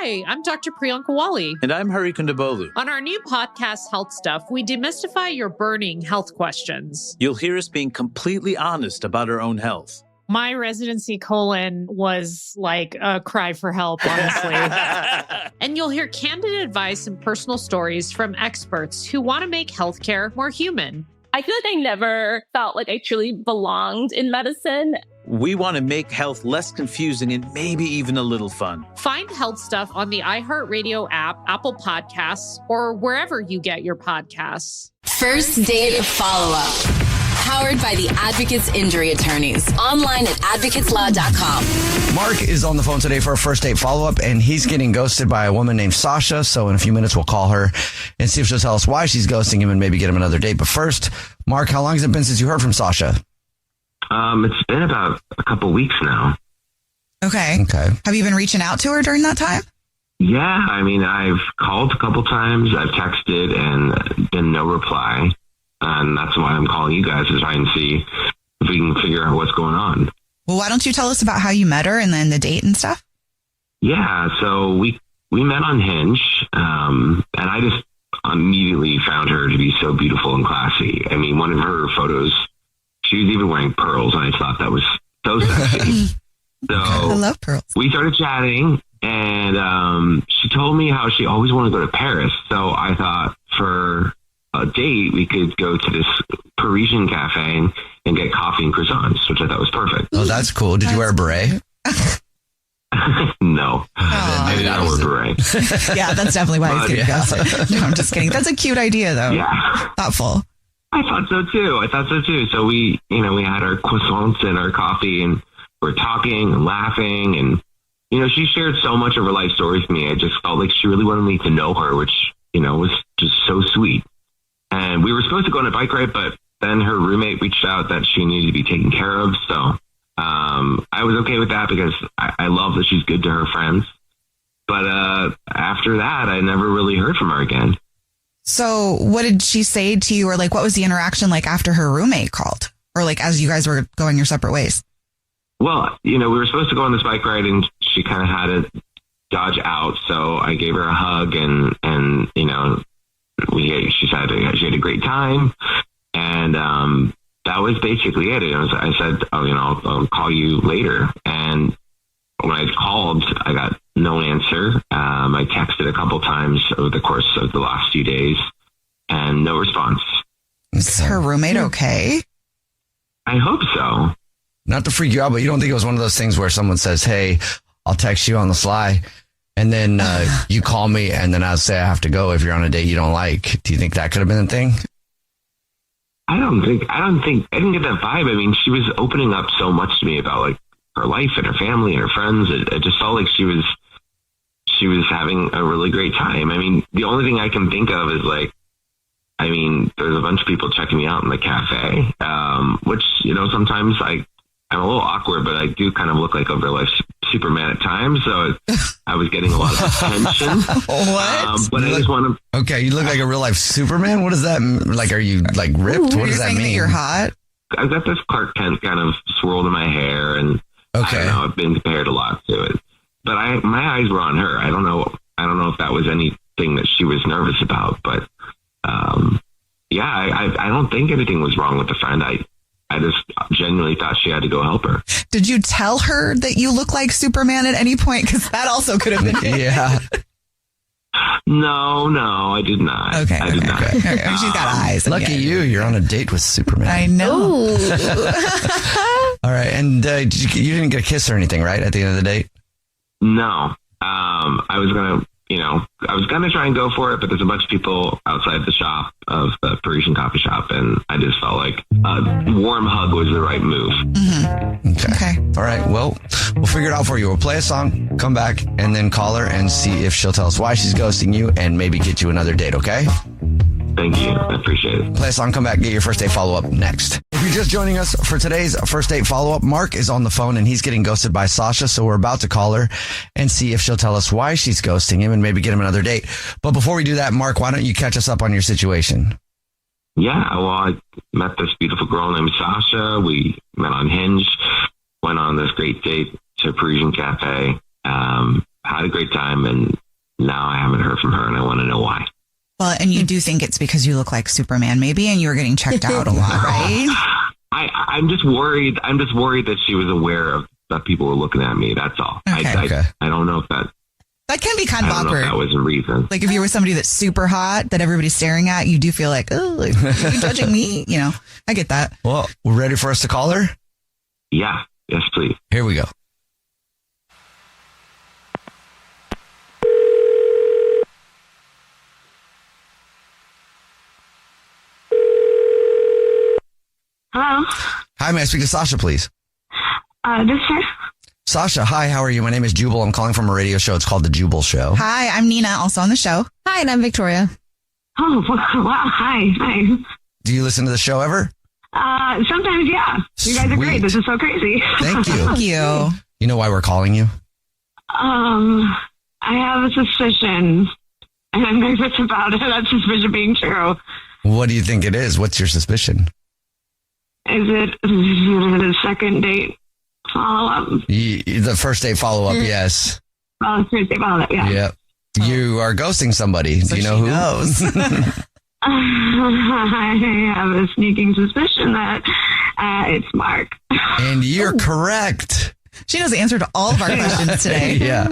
Hi, I'm Dr. Priyanka Wali. And I'm Hari Kondabolu. On our new podcast, Health Stuff, we demystify your burning health questions. You'll hear us being completely honest about our own health. My residency colon was like a cry for help, honestly. And you'll hear candid advice and personal stories from experts who want to make healthcare more human. I feel like I never felt like I truly belonged in medicine. We want to make health less confusing and maybe even a little fun. Find Health Stuff on the iHeartRadio app, Apple Podcasts, or wherever you get your podcasts. First Date Follow-Up. Powered by the Advocates Injury Attorneys. Online at advocateslaw.com. Mark is on the phone today for a first date follow-up, and he's getting ghosted by a woman named Sasha. So in a few minutes, we'll call her and see if she'll tell us why she's ghosting him and maybe get him another date. But first, Mark, how long has it been since you heard from Sasha? It's been about a couple weeks now. Okay. Have you been reaching out to her during that time? Yeah, I mean, I've called a couple times, I've texted, and been no reply. And that's why I'm calling you guys to try and see if we can figure out what's going on. Well, why don't you tell us about how you met her and then the date and stuff? Yeah, so we met on Hinge, and I just immediately found her to be so beautiful and classy. I mean, one of her photos, she was even wearing pearls, and I thought that was so sexy. So I love pearls. We started chatting, and she told me how she always wanted to go to Paris. So I thought for a date, we could go to this Parisian cafe and get coffee and croissants, which I thought was perfect. Oh, that's cool. Did you wear a beret? No, I did not wear a beret. Yeah, that's definitely why he's getting ghosted. No, I'm just kidding. That's a cute idea, though. Yeah. Thoughtful. I thought so too. So we had our croissants and our coffee, and we're talking and laughing, and she shared so much of her life story with me. I just felt like she really wanted me to know her, which was just so sweet. And we were supposed to go on a bike ride, but then her roommate reached out that she needed to be taken care of. So I was okay with that because I love that she's good to her friends. But after that, I never really heard from her again. So what did she say to you, or like what was the interaction like after her roommate called, or like as you guys were going your separate ways? Well, we were supposed to go on this bike ride, and she kind of had to dodge out. So I gave her a hug, and she said she had a great time, and that was basically it. I said, I'll call you later. And when I called, I got no answer. I texted a couple times over the course of the last few days, and no response. Is her roommate okay? I hope so. Not to freak you out, but you don't think it was one of those things where someone says, hey, I'll text you on the sly, and then you call me, and then I'll say I have to go if you're on a date you don't like. Do you think that could have been a thing? I didn't get that vibe. I mean, she was opening up so much to me about like her life and her family and her friends. It just felt like she was having a really great time. I mean, the only thing I can think of is like, there's a bunch of people checking me out in the cafe, which, sometimes I'm a little awkward, but I do kind of look like a real life Superman at times. So I was getting a lot of attention. What? But I just want to. Okay, you look like a real life Superman. What does that like? Are you like ripped? Ooh, what does that mean? That you're hot. I've got this Clark Kent kind of swirled in my hair, and okay. I don't know, I've been compared a lot to it. But my eyes were on her. I don't know if that was anything that she was nervous about, but I don't think anything was wrong with the friend. I just genuinely thought she had to go help her. Did you tell her that you look like Superman at any point? Because that also could have been it. Yeah. No, I did not. Okay. I did not. Okay. She's got eyes. Lucky you're on a date with Superman. I know. All right. And you didn't get a kiss or anything, right? At the end of the date? No. I was going to try and go for it, but there's a bunch of people outside the shop of the Parisian coffee shop, and I just felt like a warm hug was the right move. Mm-hmm. Okay. All right. Well, we'll figure it out for you. We'll play a song, come back, and then call her and see if she'll tell us why she's ghosting you and maybe get you another date, okay? Thank you. I appreciate it. Play a song, come back, get your first date follow-up next. If you're just joining us for today's first date follow-up, Mark is on the phone and he's getting ghosted by Sasha, so we're about to call her and see if she'll tell us why she's ghosting him and maybe get him another date. But before we do that, Mark, why don't you catch us up on your situation? Yeah, well, I met this beautiful girl named Sasha. We met on Hinge, went on this great date to a Parisian cafe. had a great time, and now I haven't heard from her, and I want to know why. Well, and you do think it's because you look like Superman, maybe, and you were getting checked out a lot, right? I'm just worried. I'm just worried that she was aware of that people were looking at me. That's all. Okay. I don't know if that can be kind of I don't know awkward. if that was a reason. Like if you're with somebody that's super hot that everybody's staring at, you do feel like, oh, like, are you judging me? You know, I get that. Well, we're ready for us to call her? Yeah. Yes, please. Here we go. Hello. Hi, may I speak to Sasha, please? This is her. Sasha, hi, how are you? My name is Jubal. I'm calling from a radio show. It's called The Jubal Show. Hi, I'm Nina, also on the show. Hi, and I'm Victoria. Oh, wow. Hi. Do you listen to the show ever? Sometimes, yeah. You guys are great. Sweet. This is so crazy. Thank you. Thank you. You know why we're calling you? I have a suspicion, and I'm nervous about it. That suspicion being true. What do you think it is? What's your suspicion? Is it a second date follow-up? The first date follow-up, yes. Oh, first date follow-up, yeah. Yep. You are ghosting somebody. So do you know who? knows. I have a sneaking suspicion that it's Mark. And you're correct. She knows the answer to all of our questions today. Yeah.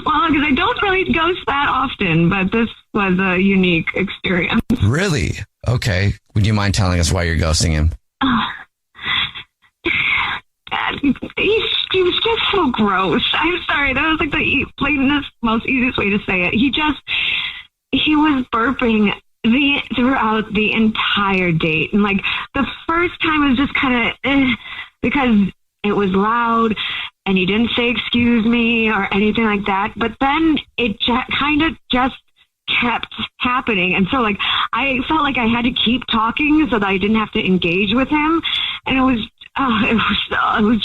Well, because I don't really ghost that often, but this was a unique experience. Really? Okay. Would you mind telling us why you're ghosting him? He was just so gross. I'm sorry. That was like the plainest, most easiest way to say it. He was burping throughout the entire date. And like the first time was just kind of because it was loud and he didn't say excuse me or anything like that. But then it kind of just kept happening. And so like I felt like I had to keep talking so that I didn't have to engage with him. And it was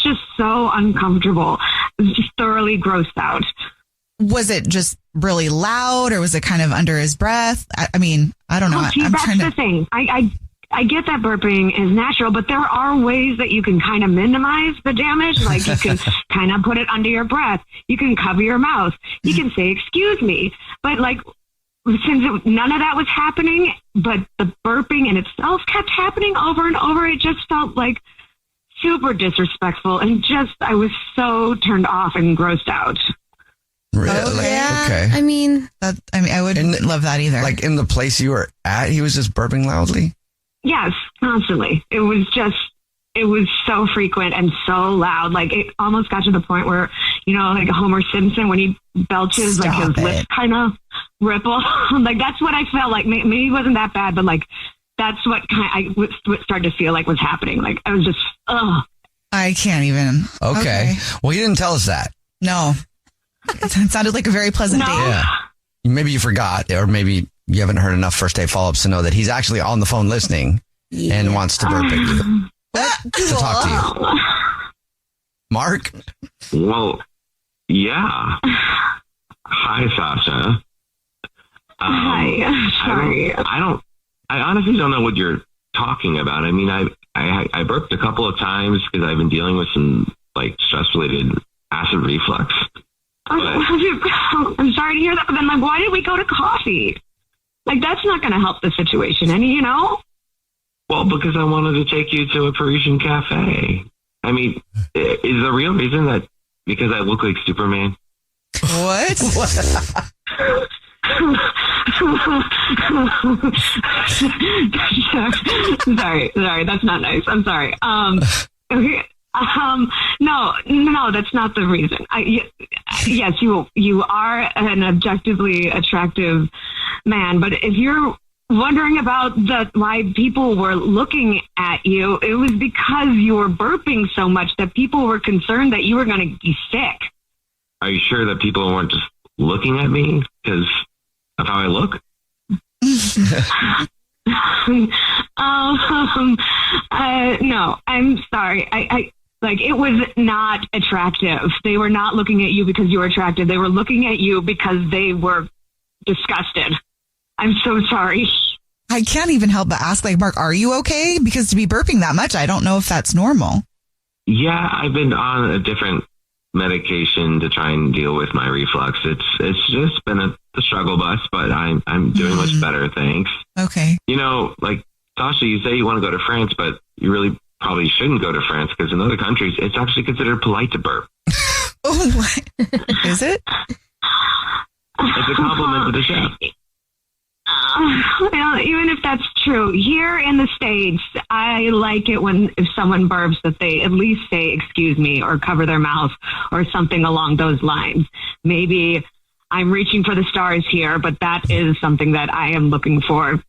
just so uncomfortable. I was just thoroughly grossed out. Was it just really loud or was it kind of under his breath? I mean, I don't know. That's the thing. I get that burping is natural, but there are ways that you can kind of minimize the damage. Like you can kind of put it under your breath. You can cover your mouth. You can say, excuse me. But like, since none of that was happening, but the burping in itself kept happening over and over, it just felt like super disrespectful. And I was so turned off and grossed out. Really? Yeah. Okay. I mean, I wouldn't love that either. Like in the place you were at, he was just burping loudly? Yes, constantly. It was so frequent and so loud. Like it almost got to the point where, like Homer Simpson, when he belches, like his lips kind of ripple. Like that's what I felt like. Maybe it wasn't that bad, but like that's what I started to feel like was happening. Like I was just, ugh. I can't even. Okay. Well, he didn't tell us that. No. It sounded like a very pleasant date. Yeah. Maybe you forgot, or maybe you haven't heard enough first date follow-ups to know that he's actually on the phone listening and wants to burp at you. To talk to you. Mark? Well, yeah. Hi, Sasha. Hi. Sorry. I honestly don't know what you're talking about. I mean, I burped a couple of times because I've been dealing with some like stress-related acid reflux. I'm sorry to hear that, but then like, why did we go to coffee? Like, that's not going to help the situation, any, Well, because I wanted to take you to a Parisian cafe. I mean, is the real reason that because I look like Superman? What? Sorry, that's not nice. I'm sorry. Okay. No, that's not the reason. Yes, you are an objectively attractive man, but if you're wondering about why people were looking at you, it was because you were burping so much that people were concerned that you were going to be sick. Are you sure that people weren't just looking at me because of how I look? No, I'm sorry. I like, it was not attractive. They were not looking at you because you were attractive. They were looking at you because they were disgusted. I'm so sorry. I can't even help but ask, like, Mark, are you okay? Because to be burping that much, I don't know if that's normal. Yeah, I've been on a different medication to try and deal with my reflux. It's just been a struggle bus, but I'm doing much better, thanks. Okay. You know, like Sasha, you say you want to go to France, but you really probably shouldn't go to France because in other countries, it's actually considered polite to burp. Oh, what? Is it? It's a compliment to the chef. Well, even if that's true, here in the States, I like it when if someone burps that they at least say, excuse me, or cover their mouth or something along those lines. Maybe I'm reaching for the stars here, but that is something that I am looking for.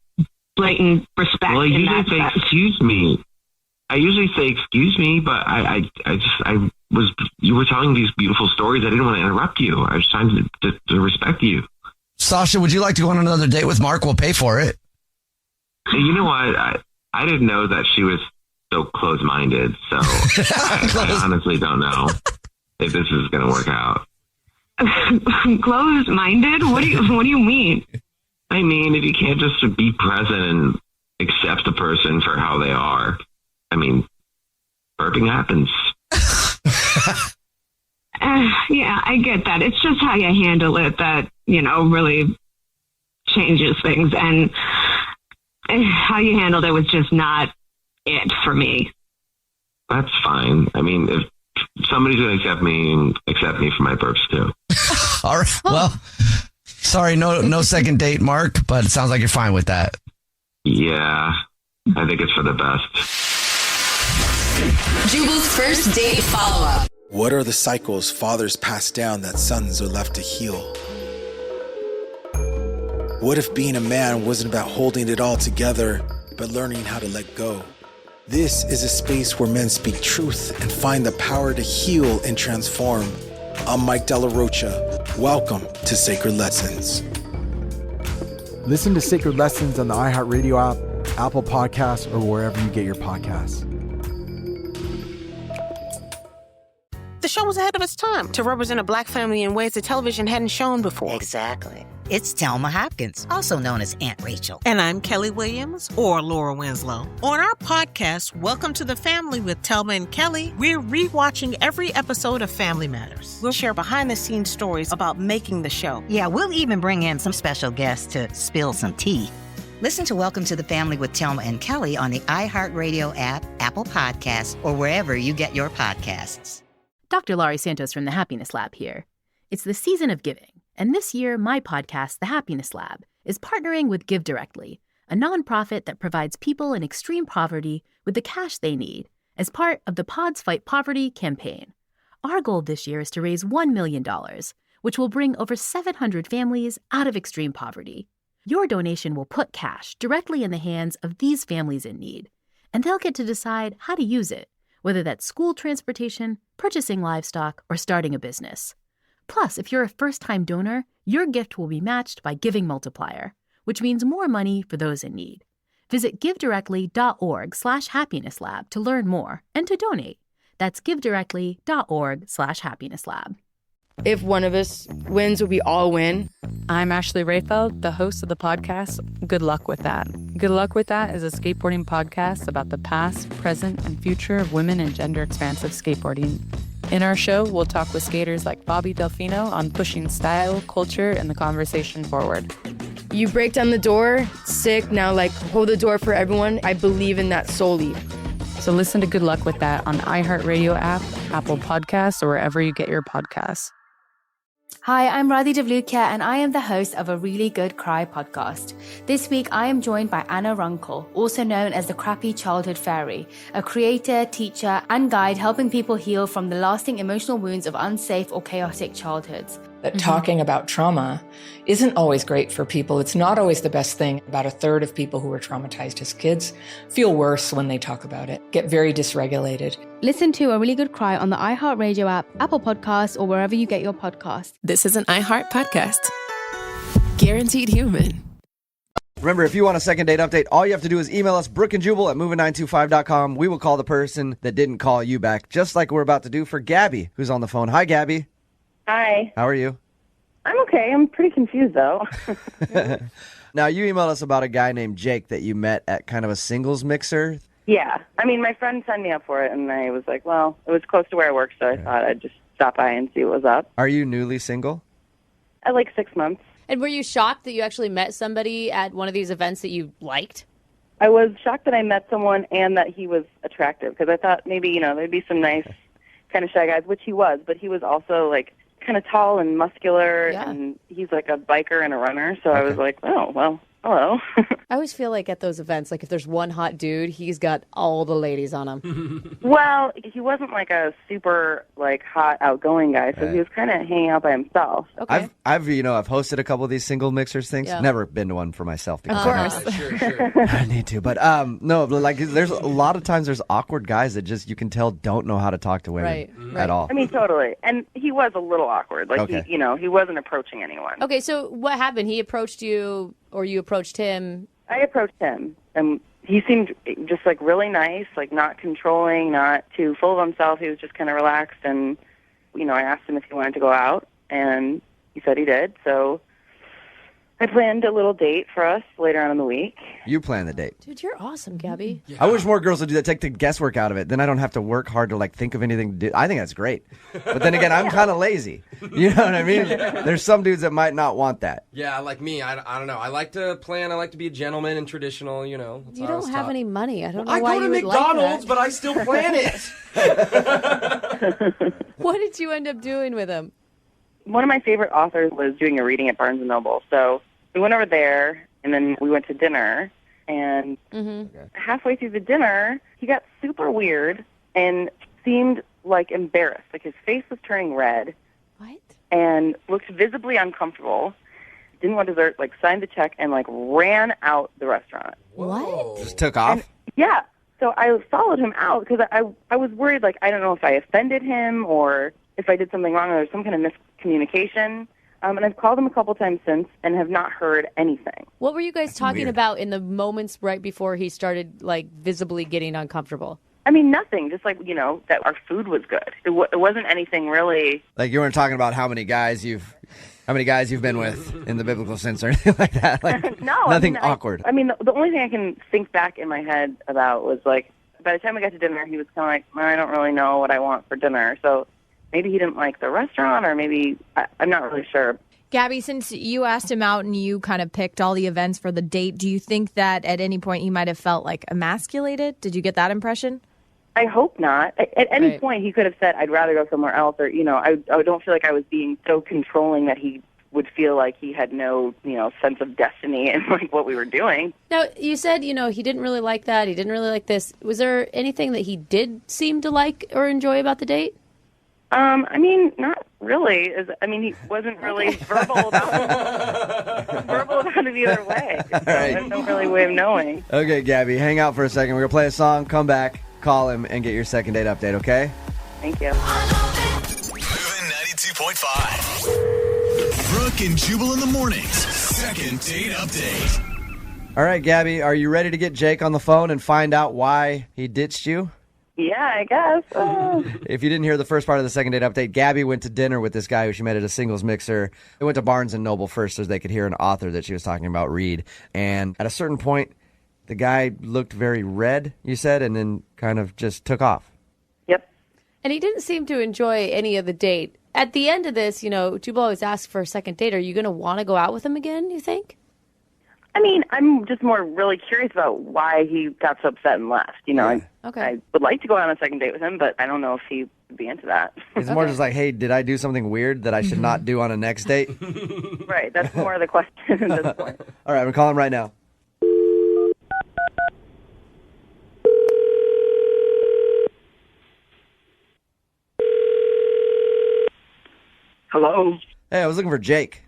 Blatant respect. Well, in you that usually say, sense. excuse me. I usually say, excuse me, but you were telling these beautiful stories. I didn't want to interrupt you. I was trying to respect you. Sasha, would you like to go on another date with Mark? We'll pay for it. Hey, you know what? I didn't know that she was so close-minded, so I honestly don't know if this is going to work out. Closed-minded? What do you mean? I mean, if you can't just be present and accept the person for how they are, I mean, burping happens. Yeah, I get that. It's just how you handle it that, really changes things. And how you handled it was just not it for me. That's fine. I mean, if somebody's going to accept me for my burps too. All right. Well, sorry, no second date, Mark, but it sounds like you're fine with that. Yeah, I think it's for the best. Jubal's first date follow-up. What are the cycles fathers pass down that sons are left to heal? What if being a man wasn't about holding it all together, but learning how to let go? This is a space where men speak truth and find the power to heal and transform. I'm Mike Della Rocha. Welcome to Sacred Lessons. Listen to Sacred Lessons on the iHeartRadio app, Apple Podcasts, or wherever you get your podcasts. The show was ahead of its time to represent a Black family in ways that television hadn't shown before. Exactly. It's Thelma Hopkins, also known as Aunt Rachel. And I'm Kelly Williams, or Laura Winslow. On our podcast, Welcome to the Family with Thelma and Kelly, we're rewatching every episode of Family Matters. We'll share behind-the-scenes stories about making the show. Yeah, we'll even bring in some special guests to spill some tea. Listen to Welcome to the Family with Thelma and Kelly on the iHeartRadio app, Apple Podcasts, or wherever you get your podcasts. Dr. Laurie Santos from the Happiness Lab here. It's the season of giving, and this year, my podcast, The Happiness Lab, is partnering with Give Directly, a nonprofit that provides people in extreme poverty with the cash they need as part of the Pods Fight Poverty campaign. Our goal this year is to raise $1 million, which will bring over 700 families out of extreme poverty. Your donation will put cash directly in the hands of these families in need, and they'll get to decide how to use it, whether that's school transportation, purchasing livestock, or starting a business. Plus, if you're a first-time donor, your gift will be matched by Giving Multiplier, which means more money for those in need. Visit givedirectly.org/happinesslab to learn more and to donate. That's givedirectly.org/happinesslab. If one of us wins, we all win. I'm Ashley Rayfeld, the host of the podcast Good Luck With That. Good Luck With That is a skateboarding podcast about the past, present, and future of women in gender-expansive skateboarding. In our show, we'll talk with skaters like Bobby Delfino on pushing style, culture, and the conversation forward. You break down the door, sick, now hold the door for everyone. I believe in that solely. So listen to Good Luck With That on the iHeartRadio app, Apple Podcasts, or wherever you get your podcasts. Hi, I'm Radhi Devlukia, and I am the host of a Really Good Cry podcast. This week, I am joined by Anna Runkle, also known as the Crappy Childhood Fairy, a creator, teacher, and guide helping people heal from the lasting emotional wounds of unsafe or chaotic childhoods. That talking about trauma isn't always great for people. It's not always the best thing. About a third of people who were traumatized as kids feel worse when they talk about it, get very dysregulated. Listen to A Really Good Cry on the iHeartRadio app, Apple Podcasts, or wherever you get your podcasts. This is an iHeart podcast. Guaranteed human. Remember, if you want a second date update, all you have to do is email us, Brooke and Jubal at moving925.com. We will call the person that didn't call you back, just like we're about to do for Gabby, who's on the phone. Hi, Gabby. Hi. How are you? I'm okay. I'm pretty confused, though. Now, you emailed us about a guy named Jake that you met at kind of a singles mixer. Yeah. I mean, my friend signed me up for it, and I was like, well, it was close to where I work, so I thought I'd just stop by and see what was up. Are you newly single? At like 6 months. And were you shocked that you actually met somebody at one of these events that you liked? I was shocked that I met someone and that he was attractive because I thought maybe, there'd be some nice kind of shy guys, which he was, but he was also like kind of tall and muscular, and he's like a biker and a runner. So I was like, oh, well, hello. I always feel like at those events, like if there's one hot dude, he's got all the ladies on him. Well, he wasn't like a super like hot outgoing guy, so he was kind of hanging out by himself. Okay. I've hosted a couple of these single mixers things. Yeah. Never been to one for myself. Because Of course. I need to. But no, like there's a lot of times there's awkward guys that just you can tell don't know how to talk to women at all. I mean, totally. And he was a little awkward. Like, Okay. he wasn't approaching anyone. Okay, so what happened? He approached you or you approached him? I approached him, and he seemed just like really nice, like not controlling, not too full of himself. He was just kind of relaxed, and I asked him if he wanted to go out, and he said he did. So I planned a little date for us later on in the week. You plan the date. Dude, you're awesome, Gabby. I wish more girls would do that. Take the guesswork out of it. Then I don't have to work hard to like think of anything to do. I think that's great. But then again, I'm kind of lazy. You know what I mean? There's some dudes that might not want that. Yeah, like me. I don't know. I like to plan. I like to be a gentleman and traditional. That's You how I was don't have taught. any money. I don't know I why go to you would McDonald's, like that. but I still plan it. What did you end up doing with him? One of my favorite authors was doing a reading at Barnes & Noble, so we went over there, and then we went to dinner, and halfway through the dinner, he got super weird and seemed like embarrassed. Like his face was turning red. What? And looked visibly uncomfortable. Didn't want dessert, like signed the check, and like ran out the restaurant. What? Just took off? Yeah. So I followed him out because I was worried, like, I don't know if I offended him or if I did something wrong or there's some kind of miscommunication. And I've called him a couple times since and have not heard anything. What were you guys talking weird. about in the moments right before he started, like, visibly getting uncomfortable? I mean, nothing. Just like, that our food was good. It wasn't anything really. Like you weren't talking about how many guys you've been with in the biblical sense or anything like that. Like No. nothing awkward. I mean, the only thing I can think back in my head about was like, by the time we got to dinner, he was kind of like, I don't really know what I want for dinner. So maybe he didn't like the restaurant, or maybe I'm not really sure. Gabby, since you asked him out and you kind of picked all the events for the date, do you think that at any point he might have felt like emasculated? Did you get that impression? I hope not. At any point, he could have said, I'd rather go somewhere else, or, I don't feel like I was being so controlling that he would feel like he had no, sense of destiny in like what we were doing. Now, you said, he didn't really like that. He didn't really like this. Was there anything that he did seem to like or enjoy about the date? I mean, not really. He wasn't really verbal about it either way. So there's no really way of knowing. Okay, Gabby, hang out for a second. We're going to play a song, come back, call him, and get your second date update, okay? Thank you. Moving 92.5. Brooke and Jubal in the mornings. Second date update. All right, Gabby, are you ready to get Jake on the phone and find out why he ditched you? Yeah, I guess. If you didn't hear the first part of the second date update, Gabby went to dinner with this guy who she met at a singles mixer. They went to Barnes & Noble first so they could hear an author that she was talking about read. And at a certain point, the guy looked very red, you said, and then kind of just took off. Yep. And he didn't seem to enjoy any of the date. At the end of this, Jubal always asks for a second date. Are you going to want to go out with him again, you think? I mean, I'm just more really curious about why he got so upset and left. I would like to go on a second date with him, but I don't know if he would be into that. It's more just like, hey, did I do something weird that I should not do on a next date? Right, that's more of the question at this point. All right, I'm calling him right now. Hello. Hey, I was looking for Jake.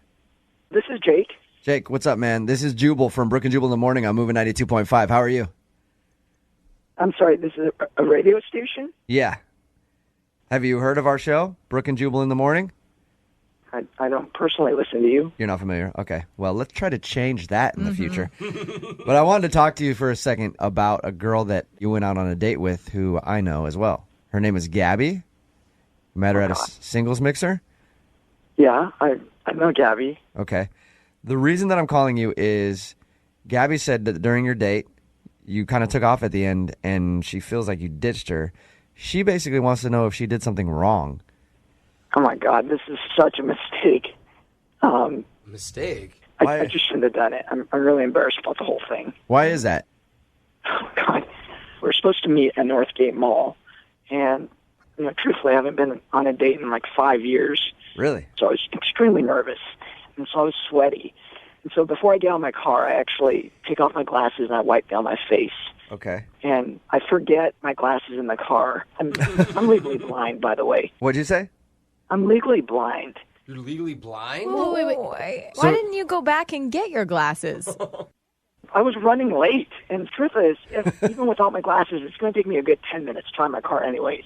This is Jake. Jake, what's up, man? This is Jubal from Brooke and Jubal in the morning. I'm moving 92.5. How are you? I'm sorry, this is a radio station? Yeah. Have you heard of our show, Brooke and Jubal in the morning? I don't personally listen to you. You're not familiar? Okay. Well, let's try to change that in the future. But I wanted to talk to you for a second about a girl that you went out on a date with who I know as well. Her name is Gabby. Met her at a singles mixer? Yeah, I know Gabby. Okay. The reason that I'm calling you is Gabby said that during your date, you kind of took off at the end and she feels like you ditched her. She basically wants to know if she did something wrong. Oh my God, this is such a mistake. Mistake? I just shouldn't have done it. I'm really embarrassed about the whole thing. Why is that? Oh God, we're supposed to meet at Northgate Mall, and truthfully, I haven't been on a date in like 5 years. Really? So I was extremely nervous, and so I was sweaty. And so before I get out of my car, I actually take off my glasses and I wipe down my face. Okay. And I forget my glasses in the car. I'm legally blind, by the way. What'd you say? I'm legally blind. You're legally blind? Wait. Why didn't you go back and get your glasses? I was running late, and the truth is, even without my glasses, it's going to take me a good 10 minutes to find my car anyways.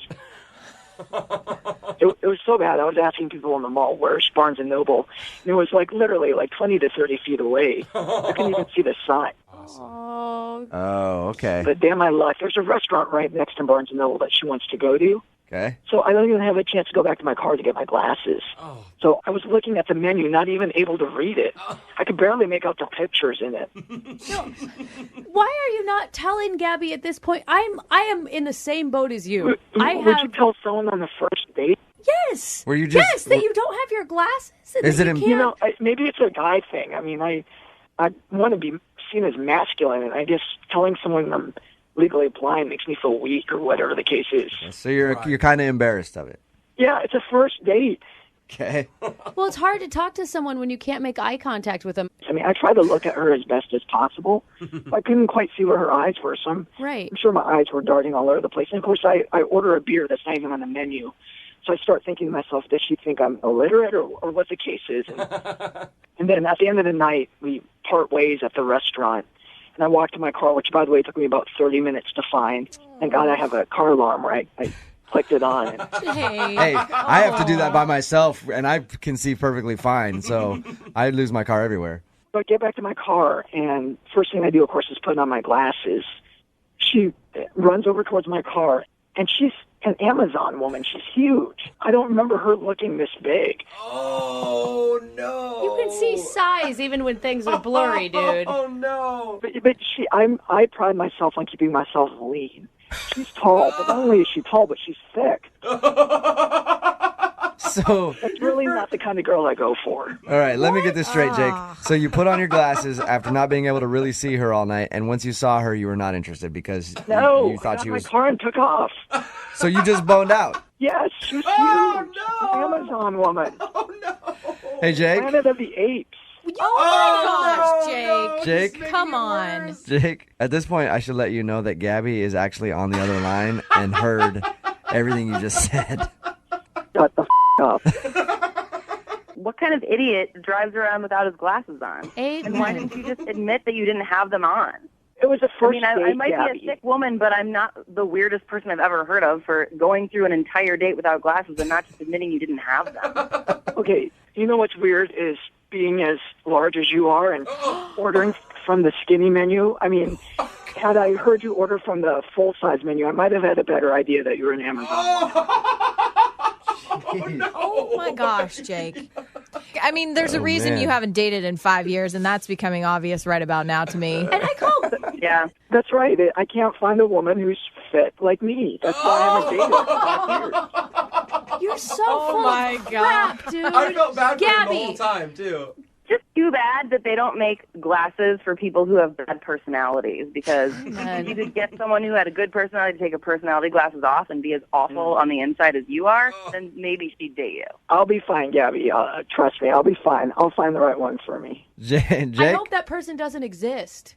It was so bad. I was asking people in the mall, where's Barnes & Noble? And it was literally 20 to 30 feet away. I couldn't even see the sign. Oh, okay. But damn my luck, there's a restaurant right next to Barnes & Noble that she wants to go to. Okay. So I don't even have a chance to go back to my car to get my glasses. Oh. So I was looking at the menu, not even able to read it. I could barely make out the pictures in it. Why are you not telling Gabby at this point? I am in the same boat as you. Would you tell someone on the first date? Yes. Were you just? Yes, that you don't have your glasses. And Is that it? you can't... Maybe it's a guy thing. I mean, I want to be seen as masculine, and I guess telling someone I'm legally blind makes me feel weak or whatever the case is. So you're kind of embarrassed of it. Yeah, it's a first date. Okay. Well, it's hard to talk to someone when you can't make eye contact with them. I mean, I tried to look at her as best as possible. I couldn't quite see where her eyes were, so I'm sure my eyes were darting all over the place. And, of course, I order a beer that's not even on the menu. So I start thinking to myself, does she think I'm illiterate or what the case is? And then at the end of the night, we part ways at the restaurant. And I walked to my car, which, by the way, took me about 30 minutes to find. Thank God I have a car alarm where I clicked it on. And... Hey, I have to do that by myself, and I can see perfectly fine, so I lose my car everywhere. So I get back to my car, and first thing I do, of course, is put on my glasses. She runs over towards my car, and she's an Amazon woman. She's huge. I don't remember her looking this big. Oh, no. You can see size even when things are blurry, dude. Oh, no. But I pride myself on keeping myself lean. She's tall, but not only is she tall, but she's thick. So that's really not the kind of girl I go for. All right, let me get this straight, Jake. So you put on your glasses after not being able to really see her all night, and once you saw her, you were not interested because you thought she was... my car and took off. So you just boned out? Yes, she was huge. No. Amazon woman. Oh, no. Hey, Jake. Planet of the Apes. Oh, my gosh, Jake. Jake? Come on. Jake, at this point, I should let you know that Gabby is actually on the other line and heard everything you just said. Shut the up. What kind of idiot drives around without his glasses on? And why didn't you just admit that you didn't have them on? It was a first date, I might Gabby. be a sick woman, but I'm not the weirdest person I've ever heard of for going through an entire date without glasses and not just admitting you didn't have them. Okay, you know what's weird is being as large as you are and ordering from the skinny menu. I mean, had I heard you order from the full-size menu, I might have had a better idea that you were an Amazon woman. Oh, my gosh, Jake. I mean, there's a reason you haven't dated in 5 years, and that's becoming obvious right about now to me. And I called. Yeah. That's right. I can't find a woman who's fit like me. That's why I haven't dated in 5 years. You're so full of crap, dude. I felt bad for him Gabby. the whole time, too. Just too bad that they don't make glasses for people who have bad personalities, because if you could get someone who had a good personality to take her personality glasses off and be as awful on the inside as you are, then maybe she'd date you. I'll be fine, Gabby. Trust me, I'll be fine. I'll find the right one for me. Jake? I hope that person doesn't exist.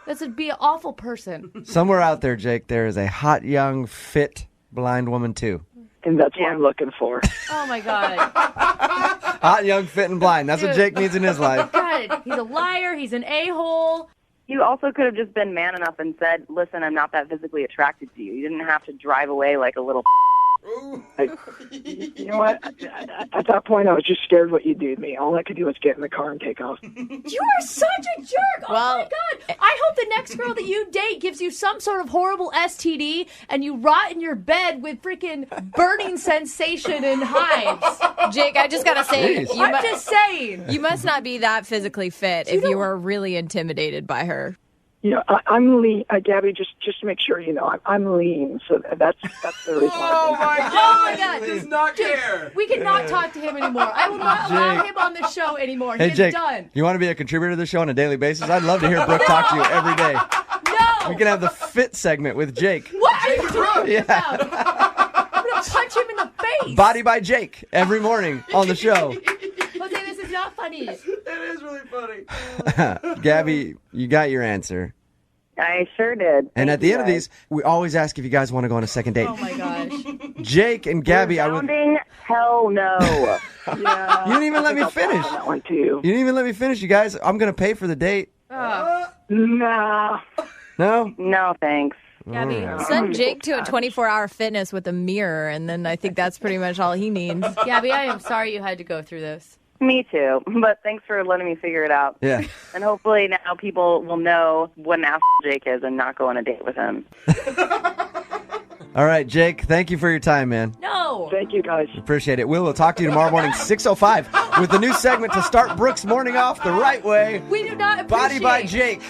This would be an awful person. Somewhere out there, Jake, there is a hot, young, fit, blind woman, too. And that's what I'm looking for. Oh, my God. Hot, young, fit, and blind. That's what Jake needs in his life. God, he's a liar. He's an a-hole. You also could have just been man enough and said, listen, I'm not that physically attracted to you. You didn't have to drive away like a little You know what? At that point, I was just scared what you'd do to me. All I could do was get in the car and take off. You are such a jerk. Oh, my God. I hope the next girl that you date gives you some sort of horrible STD and you rot in your bed with freaking burning sensation and hives. Jake, I just got to say, I'm just saying. You must not be that physically fit if you were really intimidated by her. I'm lean. Gabby, just to make sure you know, I'm lean. So that's the reason. Oh my God! He does not care. We cannot talk to him anymore. I will not allow him on the show anymore. Hey, He's Jake, done. you want to be a contributor to the show on a daily basis? I'd love to hear Brooke talk to you every day. No. We can have the fit segment with Jake. What are you talking Yeah. about? I'm gonna punch him in the face. Body by Jake every morning on the show. Jose, this is not funny. It is really funny. Gabby, you got your answer. I sure did. And at the end of these, we always ask if you guys want to go on a second date. Oh my gosh. Jake and Gabby, Hell no. Yeah. You didn't even let me finish. That one too. You didn't even let me finish, you guys. I'm going to pay for the date. Nah. No? No, thanks. Gabby, send Jake to a 24-hour fitness with a mirror, and then I think that's pretty much all he needs. Gabby, I am sorry you had to go through this. Me too. But thanks for letting me figure it out. Yeah. And hopefully now people will know what an asshole Jake is and not go on a date with him. All right, Jake, thank you for your time, man. No. Thank you, guys. Appreciate it. We'll talk to you tomorrow morning, 6:05, with the new segment to start Brooke's morning off the right way. We do not appreciate. Body by Jake.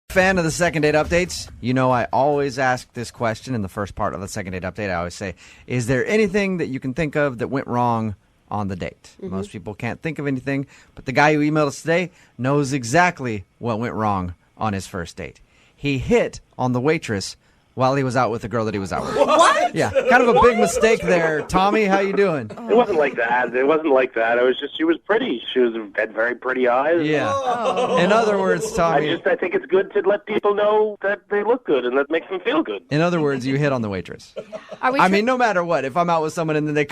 Fan of the second date updates? You know, I always ask this question in the first part of the second date update. I always say, is there anything that you can think of that went wrong on the date? Mm-hmm. Most people can't think of anything, but the guy who emailed us today knows exactly what went wrong on his first date. He hit on the waitress while he was out with the girl that he was out with. What? Yeah, kind of a big mistake there. Tommy, how you doing? It wasn't like that. She was pretty. Had very pretty eyes. Yeah. Oh. In other words, Tommy. I think it's good to let people know that they look good and that makes them feel good. In other words, you hit on the waitress. I mean, no matter what, if I'm out with someone and then they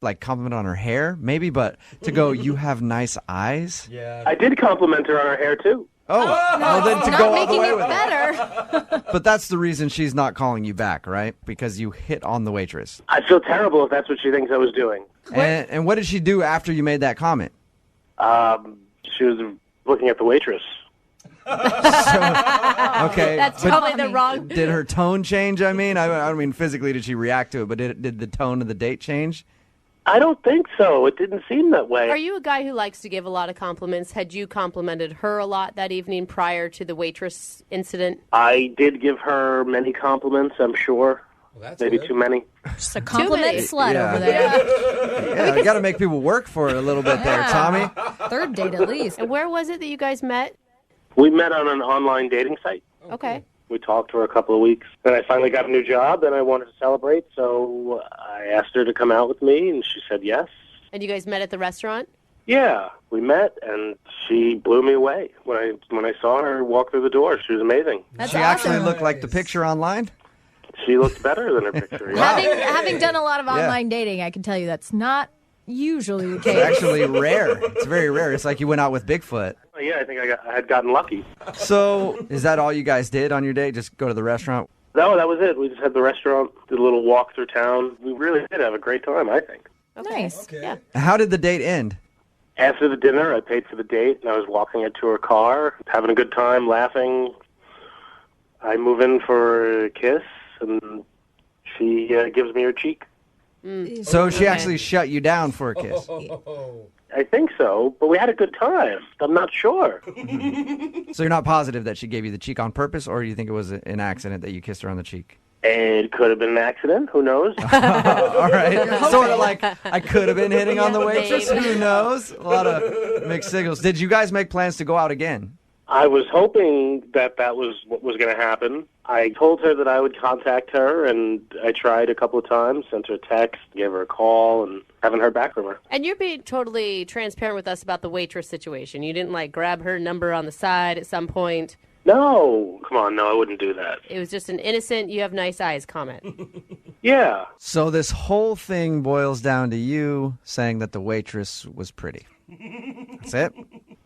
like compliment on her hair, maybe, but to go, you have nice eyes. Yeah. I did compliment her on her hair too. Oh, well then to go all the way with better. But that's the reason she's not calling you back, right? Because you hit on the waitress. I feel terrible if that's what she thinks I was doing. And what did she do after you made that comment? She was looking at the waitress. Okay. That's totally the wrong. Did her tone change? I mean, I don't mean physically did she react to it, but did the tone of the date change? I don't think so. It didn't seem that way. Are you a guy who likes to give a lot of compliments? Had you complimented her a lot that evening prior to the waitress incident? I did give her many compliments, I'm sure. Well, that's maybe good. Too many. Just a compliment slut over there. Yeah, you got to make people work for it a little bit there, Tommy. Third date at least. And where was it that you guys met? We met on an online dating site. Okay. We talked for a couple of weeks. Then I finally got a new job, and I wanted to celebrate, so I asked her to come out with me, and she said yes. And you guys met at the restaurant? Yeah, we met, and she blew me away. When I saw her walk through the door, she was amazing. She actually looked like the picture online? She looked better than her picture, yeah. Having done a lot of online dating, I can tell you that's not usually the case. It's actually rare. It's very rare. It's like you went out with Bigfoot. Yeah, I think I had gotten lucky. So, is that all you guys did on your date? Just go to the restaurant? No, that was it. We just had the restaurant, did a little walk through town. We really did have a great time, I think. Nice. Okay. Yeah. How did the date end? After the dinner, I paid for the date, and I was walking her to her car, having a good time, laughing. I move in for a kiss, and she gives me her cheek. So she actually shut you down for a kiss? I think so, but we had a good time. I'm not sure. So you're not positive that she gave you the cheek on purpose, or do you think it was an accident that you kissed her on the cheek? It could have been an accident. Who knows? All right. Sort of like I could have been hitting on the waitress. Who knows? A lot of mixed signals. Did you guys make plans to go out again? I was hoping that was what was going to happen. I told her that I would contact her, and I tried a couple of times, sent her a text, gave her a call, and haven't heard back from her. And you're being totally transparent with us about the waitress situation. You didn't, grab her number on the side at some point? No. Come on, no, I wouldn't do that. It was just an innocent, you have nice eyes comment. Yeah. So this whole thing boils down to you saying that the waitress was pretty. That's it?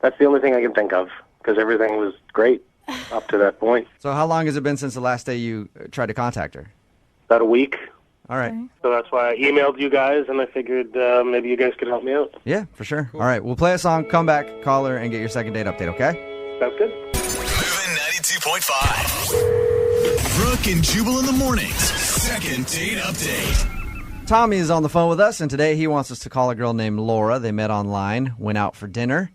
That's the only thing I can think of, because everything was great up to that point. So how long has it been since the last day you tried to contact her? About a week. All right. So that's why I emailed you guys, and I figured maybe you guys could help me out. Yeah, for sure. Cool. All right, we'll play a song, come back, call her, and get your second date update, okay? Sounds good. Moving 92.5. Brooke and Jubal in the mornings. Second date update. Tommy is on the phone with us, and today he wants us to call a girl named Laura. They met online, went out for dinner.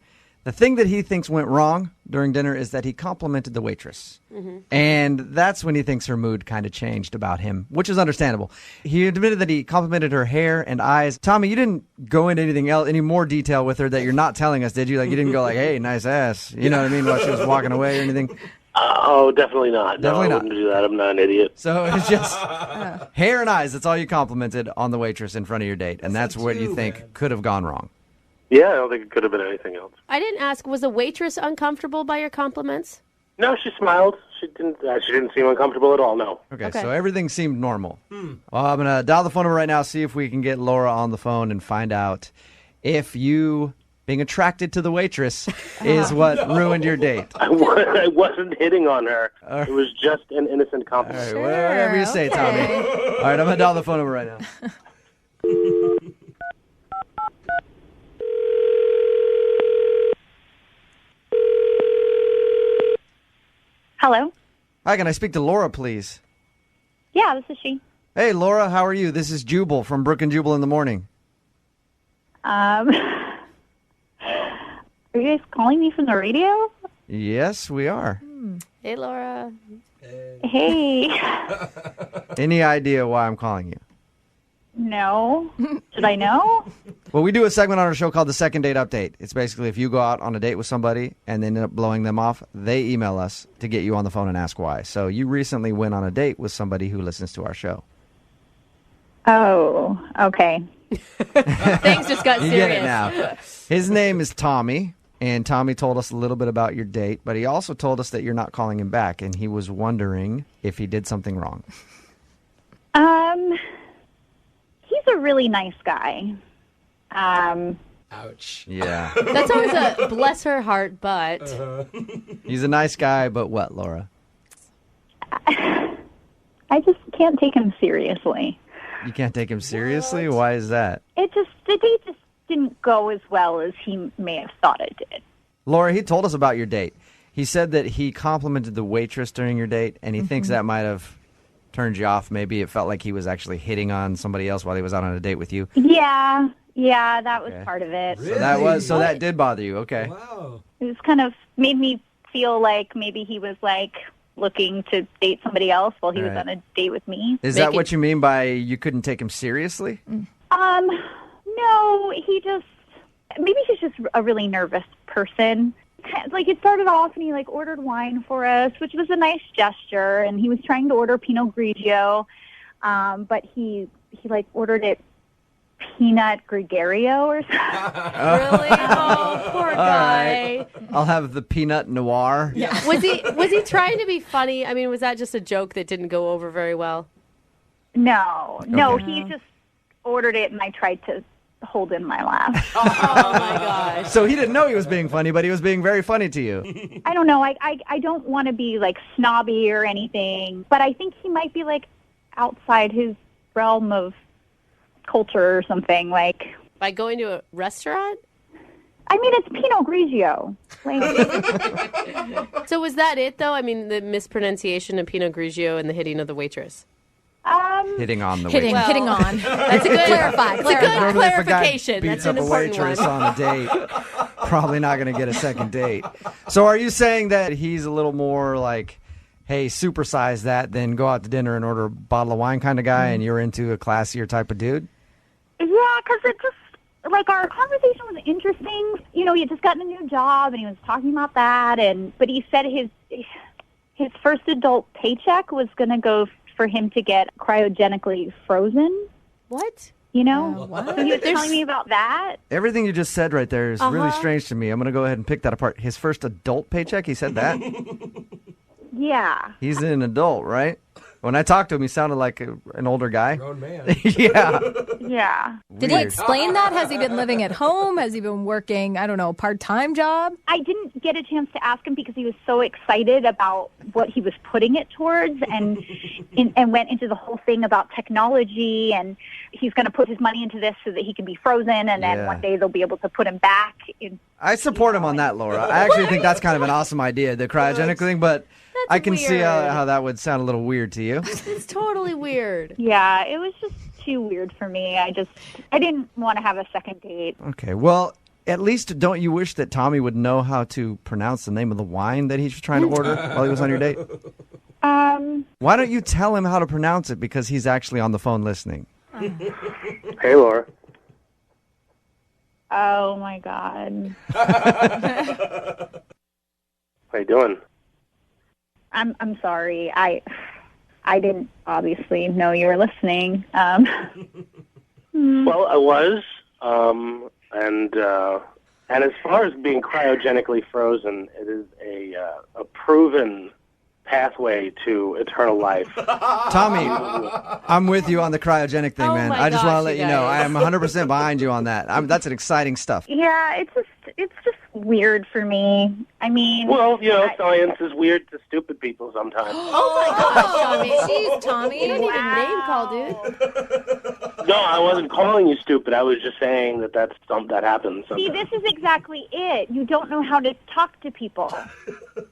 The thing that he thinks went wrong during dinner is that he complimented the waitress. Mm-hmm. And that's when he thinks her mood kind of changed about him, which is understandable. He admitted that he complimented her hair and eyes. Tommy, you didn't go into anything else, any more detail with her that you're not telling us, did you? Like, you didn't go like, hey, nice ass. You know what I mean? While she was walking away or anything? Oh, definitely not. Definitely no, I not. wouldn't do that. I'm not an idiot. So it's just hair and eyes. That's all you complimented on the waitress in front of your date. And that's what you think could have gone wrong. Yeah, I don't think it could have been anything else. I didn't ask, was the waitress uncomfortable by your compliments? No, she smiled. She didn't seem uncomfortable at all, no. Okay, so everything seemed normal. Well, I'm going to dial the phone number right now, see if we can get Laura on the phone and find out if you being attracted to the waitress is what ruined your date. I wasn't hitting on her. It was just an innocent compliment. All right, whatever you say, Tommy. All right, I'm going to dial the phone number right now. Hello? Hi, can I speak to Laura, please? Yeah, this is she. Hey, Laura, how are you? This is Jubal from Brooke and Jubal in the morning. Are you guys calling me from the radio? Yes, we are. Hey, Laura. Hey. Any idea why I'm calling you? No. Should I know? Well, we do a segment on our show called the Second Date Update. It's basically if you go out on a date with somebody and they end up blowing them off, they email us to get you on the phone and ask why. So you recently went on a date with somebody who listens to our show. Oh, okay. Things just got serious. You get it now. His name is Tommy, and Tommy told us a little bit about your date, but he also told us that you're not calling him back, and he was wondering if he did something wrong. He's a really nice guy. Ouch. Yeah. That's always a bless her heart, but... He's a nice guy, but what, Laura? I just can't take him seriously. You can't take him seriously? Why is that? The date just didn't go as well as he may have thought it did. Laura, he told us about your date. He said that he complimented the waitress during your date, and he thinks that might have turned you off. Maybe it felt like he was actually hitting on somebody else while he was out on a date with you. Yeah, that was part of it. So that did bother you. Okay. Wow. It was kind of made me feel like maybe he was like looking to date somebody else while he was on a date with me. Is that what you mean by you couldn't take him seriously? No, maybe he's just a really nervous person. Like, it started off and he like ordered wine for us, which was a nice gesture, and he was trying to order Pinot Grigio, but he like ordered it Peanut Gregario or something. Really? Oh, poor guy. Right. I'll have the Peanut Noir. Yeah. Was he trying to be funny? I mean, was that just a joke that didn't go over very well? No, he just ordered it, and I tried to hold in my laugh. Oh my gosh. So he didn't know he was being funny, but he was being very funny to you. I don't know. I don't want to be like snobby or anything, but I think he might be like outside his realm of culture or something. Like, by going to a restaurant? I mean, it's Pinot Grigio. So was that it, though? I mean, the mispronunciation of Pinot Grigio and the hitting of the waitress? Hitting on the waitress. Hitting on. That's a good clarification. Beats That's an up a important waitress one. on a date. Probably not going to get a second date. So are you saying that he's a little more like, hey, supersize that, then go out to dinner and order a bottle of wine kind of guy, and you're into a classier type of dude? Yeah, because it just, like, our conversation was interesting. You know, he had just gotten a new job, and he was talking about that, but he said his first adult paycheck was going to go for him to get cryogenically frozen. What? You know? What? So he was telling me about that. Everything you just said right there is really strange to me. I'm going to go ahead and pick that apart. His first adult paycheck, he said that? Yeah. He's an adult, right? When I talked to him, he sounded like an older guy. Grown man. Yeah. Yeah. Did he explain that? Has he been living at home? Has he been working, I don't know, a part-time job? I didn't get a chance to ask him because he was so excited about what he was putting it towards and went into the whole thing about technology, and he's going to put his money into this so that he can be frozen, and then one day they'll be able to put him back. I support him on that, Laura. I actually think that's kind of an awesome idea, the cryogenic thing, but I can see how that would sound a little weird to you. It's totally weird. Yeah, it was just too weird for me. I didn't want to have a second date. Okay, well, At least don't you wish that Tommy would know how to pronounce the name of the wine that he was trying to order while he was on your date? Why don't you tell him how to pronounce it because he's actually on the phone listening? Hey, Laura. Oh my God. How you doing? I'm sorry. I didn't obviously know you were listening. Well, I was, and as far as being cryogenically frozen, it is a proven pathway to eternal life. Tommy, I'm with you on the cryogenic thing, man. I just want to let you know I am 100% behind you on that. That's an exciting stuff. Yeah, it's just weird for me. I mean, well, science is weird to stupid people sometimes. Oh my gosh, Tommy. Jeez, Tommy. You don't even name call, dude. No, I wasn't calling you stupid. I was just saying that that happens sometimes. See, this is exactly it. You don't know how to talk to people.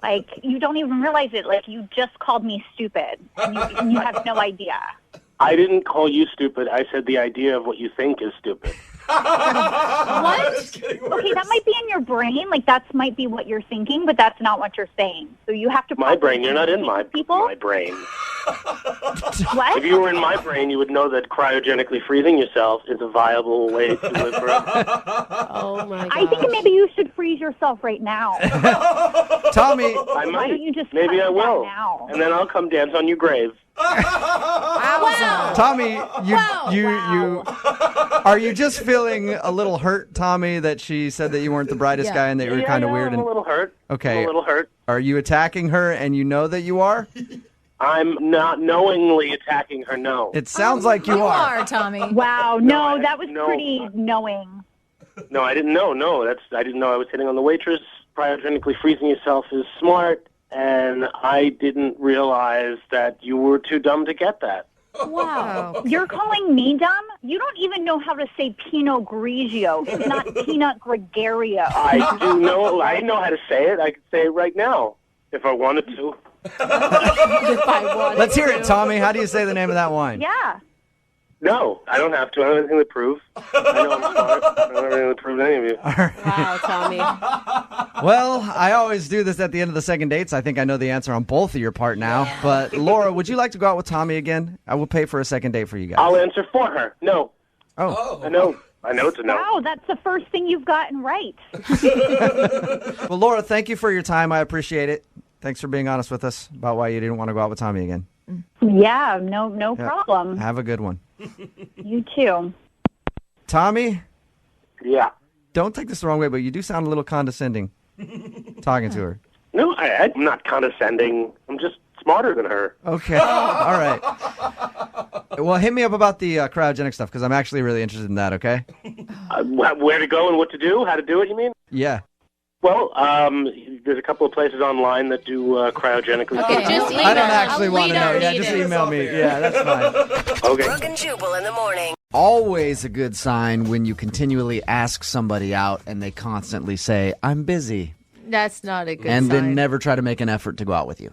Like, you don't even realize it. Like, you just called me stupid, and you have no idea. I didn't call you stupid. I said the idea of what you think is stupid. What? Okay, that might be in your brain. Like, that might be what you're thinking, but that's not what you're saying. So you have to... My brain? You're not in my brain. What? If you were in my brain, you would know that cryogenically freezing yourself is a viable way to live forever. Oh, my God. I think maybe you should freeze yourself right now. Tommy! I might. Why don't you just maybe cut I it will. now? And then I'll come dance on your grave. Wow. Tommy, you are you just feeling a little hurt, Tommy, that she said that you weren't the brightest guy and that you were kind of weird? I'm a little hurt. Okay. I'm a little hurt. Are you attacking her and you know that you are? I'm not knowingly attacking her, no. It sounds like you are. Tommy. Wow, no, that was pretty knowing. No, I didn't know. No, I didn't know I was hitting on the waitress. Cryogenically freezing yourself is smart, and I didn't realize that you were too dumb to get that. Wow. You're calling me dumb? You don't even know how to say Pinot Grigio. It's not Pinot Gregario. I do know. I know how to say it. I could say it right now if I wanted to. Let's hear it, Tommy. How do you say the name of that wine? Yeah. No, I don't have to. I don't have anything to prove. I know I'm smart. I don't have anything to prove to any of you. Wow, Tommy. Well, I always do this at the end of the second dates. I think I know the answer on both of your part now. Yeah. But, Laura, would you like to go out with Tommy again? I will pay for a second date for you guys. I'll answer for her. No. Oh. I know it's a no. Wow, that's the first thing you've gotten right. Well, Laura, thank you for your time. I appreciate it. Thanks for being honest with us about why you didn't want to go out with Tommy again. Yeah, no problem. Have a good one. You too. Tommy? Yeah. Don't take this the wrong way, but you do sound a little condescending talking to her. No, I'm not condescending. I'm just smarter than her. Okay. All right. Well, hit me up about the cryogenic stuff, because I'm actually really interested in that, okay? Where to go and what to do? How to do it, you mean? Yeah. Well, there's a couple of places online that do cryogenically. Okay, just email. I don't actually want to know. Yeah, just email me. Yeah, that's fine. Okay. Brooke and Jubal in the morning. Always a good sign when you continually ask somebody out and they constantly say, I'm busy. That's not a good and sign. then never try to make an effort to go out with you.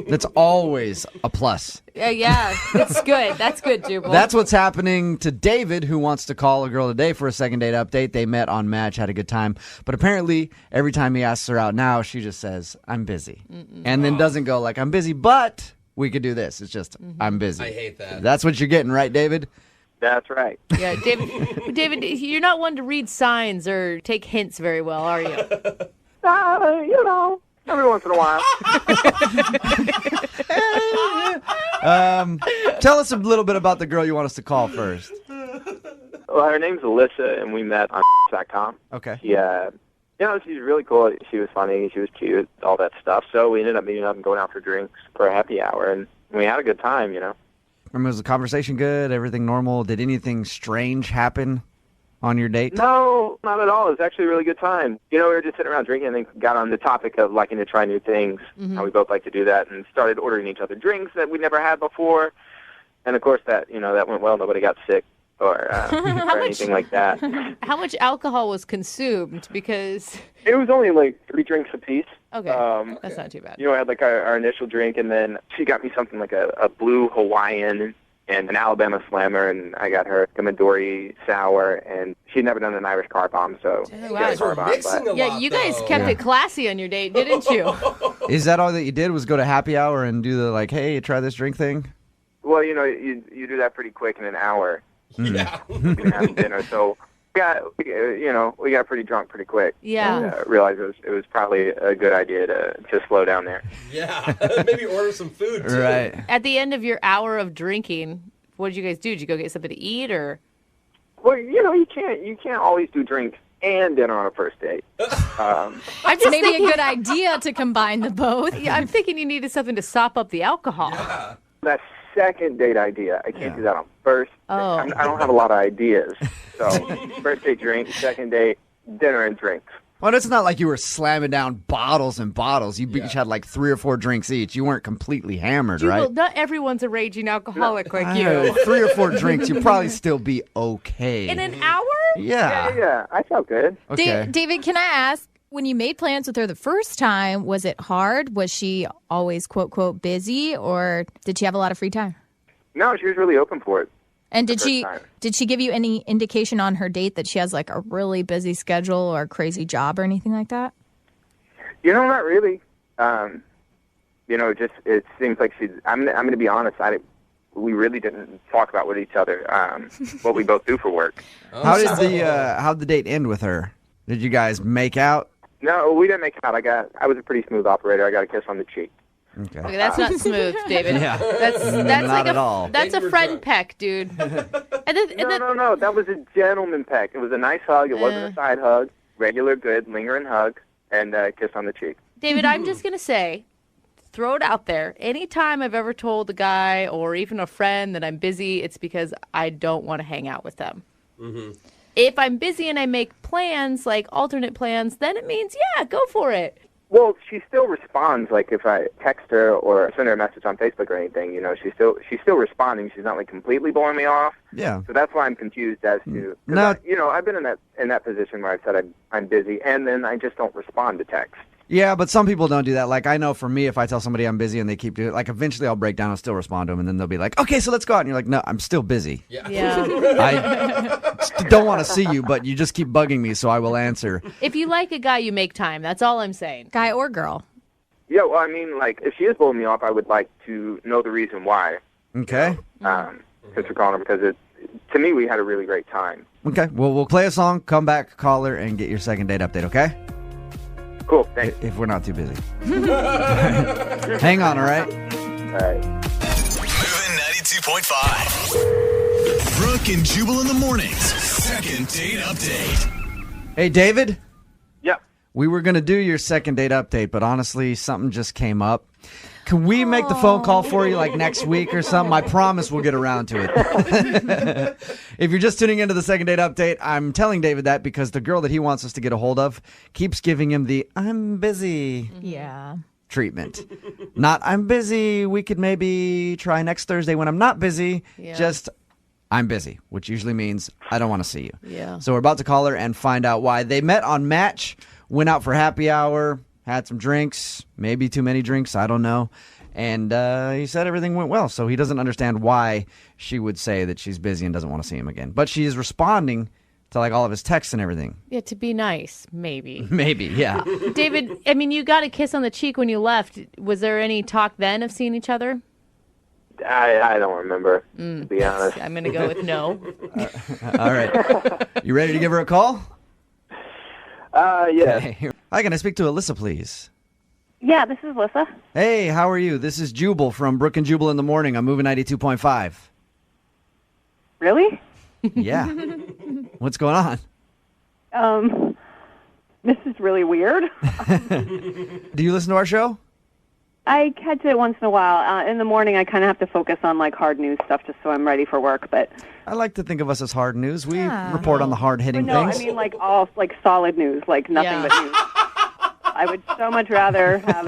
That's always a plus. Yeah, that's good. That's good, Jubal. That's what's happening to David, who wants to call a girl today for a second date update. They met on Match, had a good time. But apparently, every time he asks her out now, she just says, I'm busy. And then doesn't go like, I'm busy, but we could do this. It's just, I'm busy. I hate that. That's what you're getting, right, David? That's right. Yeah, David, you're not one to read signs or take hints very well, are you? Every once in a while. Tell us a little bit about the girl you want us to call first. Well, her name's Alyssa, and we met on .com. Okay. Yeah. She's really cool. She was funny. She was cute, all that stuff. So we ended up meeting up and going out for drinks for a happy hour, and we had a good time, Was the conversation good? Everything normal? Did anything strange happen on your date? No, not at all. It was actually a really good time. We were just sitting around drinking and then got on the topic of liking to try new things, how we both like to do that, and started ordering each other drinks that we'd never had before. And, of course, that went well. Nobody got sick or anything like that. How much alcohol was consumed? Because it was only like 3 drinks apiece. Okay, that's not too bad. I had like our initial drink, and then she got me something like a blue Hawaiian, and an Alabama Slammer, and I got her a Midori Sour, and she'd never done an Irish car bomb, so You guys kept it classy on your date, didn't you? Is that all that you did was go to happy hour and do the, like, hey, try this drink thing? Well, you do that pretty quick in an hour. Yeah. We can have dinner, so we got pretty drunk pretty quick. Yeah. And, realized it was probably a good idea to slow down there. Yeah, maybe order some food, too. Right. At the end of your hour of drinking, what did you guys do? Did you go get something to eat, or? Well, you can't always do drinks and dinner on a first date. I'm just maybe a good idea to combine the both. Yeah, I'm thinking you needed something to sop up the alcohol. Yeah. That second date idea, I can't do that on first. Oh. I don't have a lot of ideas. So first date drink, second date dinner and drinks. Well, it's not like you were slamming down bottles and bottles. You each had like 3 or 4 drinks each. You weren't completely hammered, Jubal, right? not everyone's a raging alcoholic like you. 3 or 4 drinks, you'd probably still be okay. In an hour? Yeah, I felt good. Okay. David, can I ask, when you made plans with her the first time, was it hard? Was she always, quote, quote, busy, or did she have a lot of free time? No, she was really open for it. And did she give you any indication on her date that she has like a really busy schedule or a crazy job or anything like that? Not really. It seems like she's. I'm going to be honest. We really didn't talk about with each other what we both do for work. How'd the date end with her? Did you guys make out? No, we didn't make out. I was a pretty smooth operator. I got a kiss on the cheek. Okay. That's not smooth, David. Yeah. That's Not like at all. That's a friend peck, dude. No. That was a gentleman peck. It was a nice hug. It wasn't a side hug. Regular, good, lingering hug, and a kiss on the cheek. David, I'm just going to say, throw it out there. Anytime I've ever told a guy or even a friend that I'm busy, it's because I don't want to hang out with them. Mm-hmm. If I'm busy and I make plans, like alternate plans, then it means, yeah, go for it. Well, she still responds. Like if I text her or send her a message on Facebook or anything, she's still responding. She's not like completely blowing me off. Yeah. So that's why I'm confused as to. No. I've been in that position where I've said I'm busy, and then I just don't respond to text. Yeah, but some people don't do that. Like, I know for me, if I tell somebody I'm busy and they keep doing it, like, eventually I'll break down and still respond to them, and then they'll be like, okay, so let's go out. And you're like, no, I'm still busy. Yeah. I don't want to see you, but you just keep bugging me, so I will answer. If you like a guy, you make time. That's all I'm saying. Guy or girl. Yeah, well, I mean, like, if she is blowing me off, I would like to know the reason why. Okay. Since we're calling her, because to me, we had a really great time. Okay, well, we'll play a song, come back, call her, and get your second date update, okay? Cool, thanks. If we're not too busy. Hang on, all right? All right. Moving 92.5. Brooke and Jubal in the mornings. Second date update. Hey, David? Yeah. We were going to do your second date update, but honestly, something just came up. Can we make the phone call for you like next week or something? I promise we'll get around to it. If you're just tuning into the second date update, I'm telling David that because the girl that he wants us to get a hold of keeps giving him the I'm busy treatment. Not I'm busy. We could maybe try next Thursday when I'm not busy. Yeah. Just I'm busy, which usually means I don't want to see you. Yeah. So we're about to call her and find out why. They met on Match, went out for happy hour, had some drinks, maybe too many drinks, I don't know. And he said everything went well, so he doesn't understand why she would say that she's busy and doesn't want to see him again. But she is responding to like all of his texts and everything. Yeah, to be nice, maybe. Maybe, yeah. David, I mean, you got a kiss on the cheek when you left. Was there any talk then of seeing each other? I don't remember, to be honest. I'm going to go with no. All right. You ready to give her a call? Yeah. Okay. Hi, can I speak to Alyssa, please? Yeah, this is Alyssa. Hey, how are you? This is Jubal from Brooke and Jubal in the morning. I'm moving 92.5. Really? Yeah. What's going on? This is really weird. Do you listen to our show? I catch it once in a while. In the morning, I kind of have to focus on like hard news stuff just so I'm ready for work. But I like to think of us as hard news. We report on the hard-hitting no, things. I mean like all like solid news, like nothing but news. I would so much rather have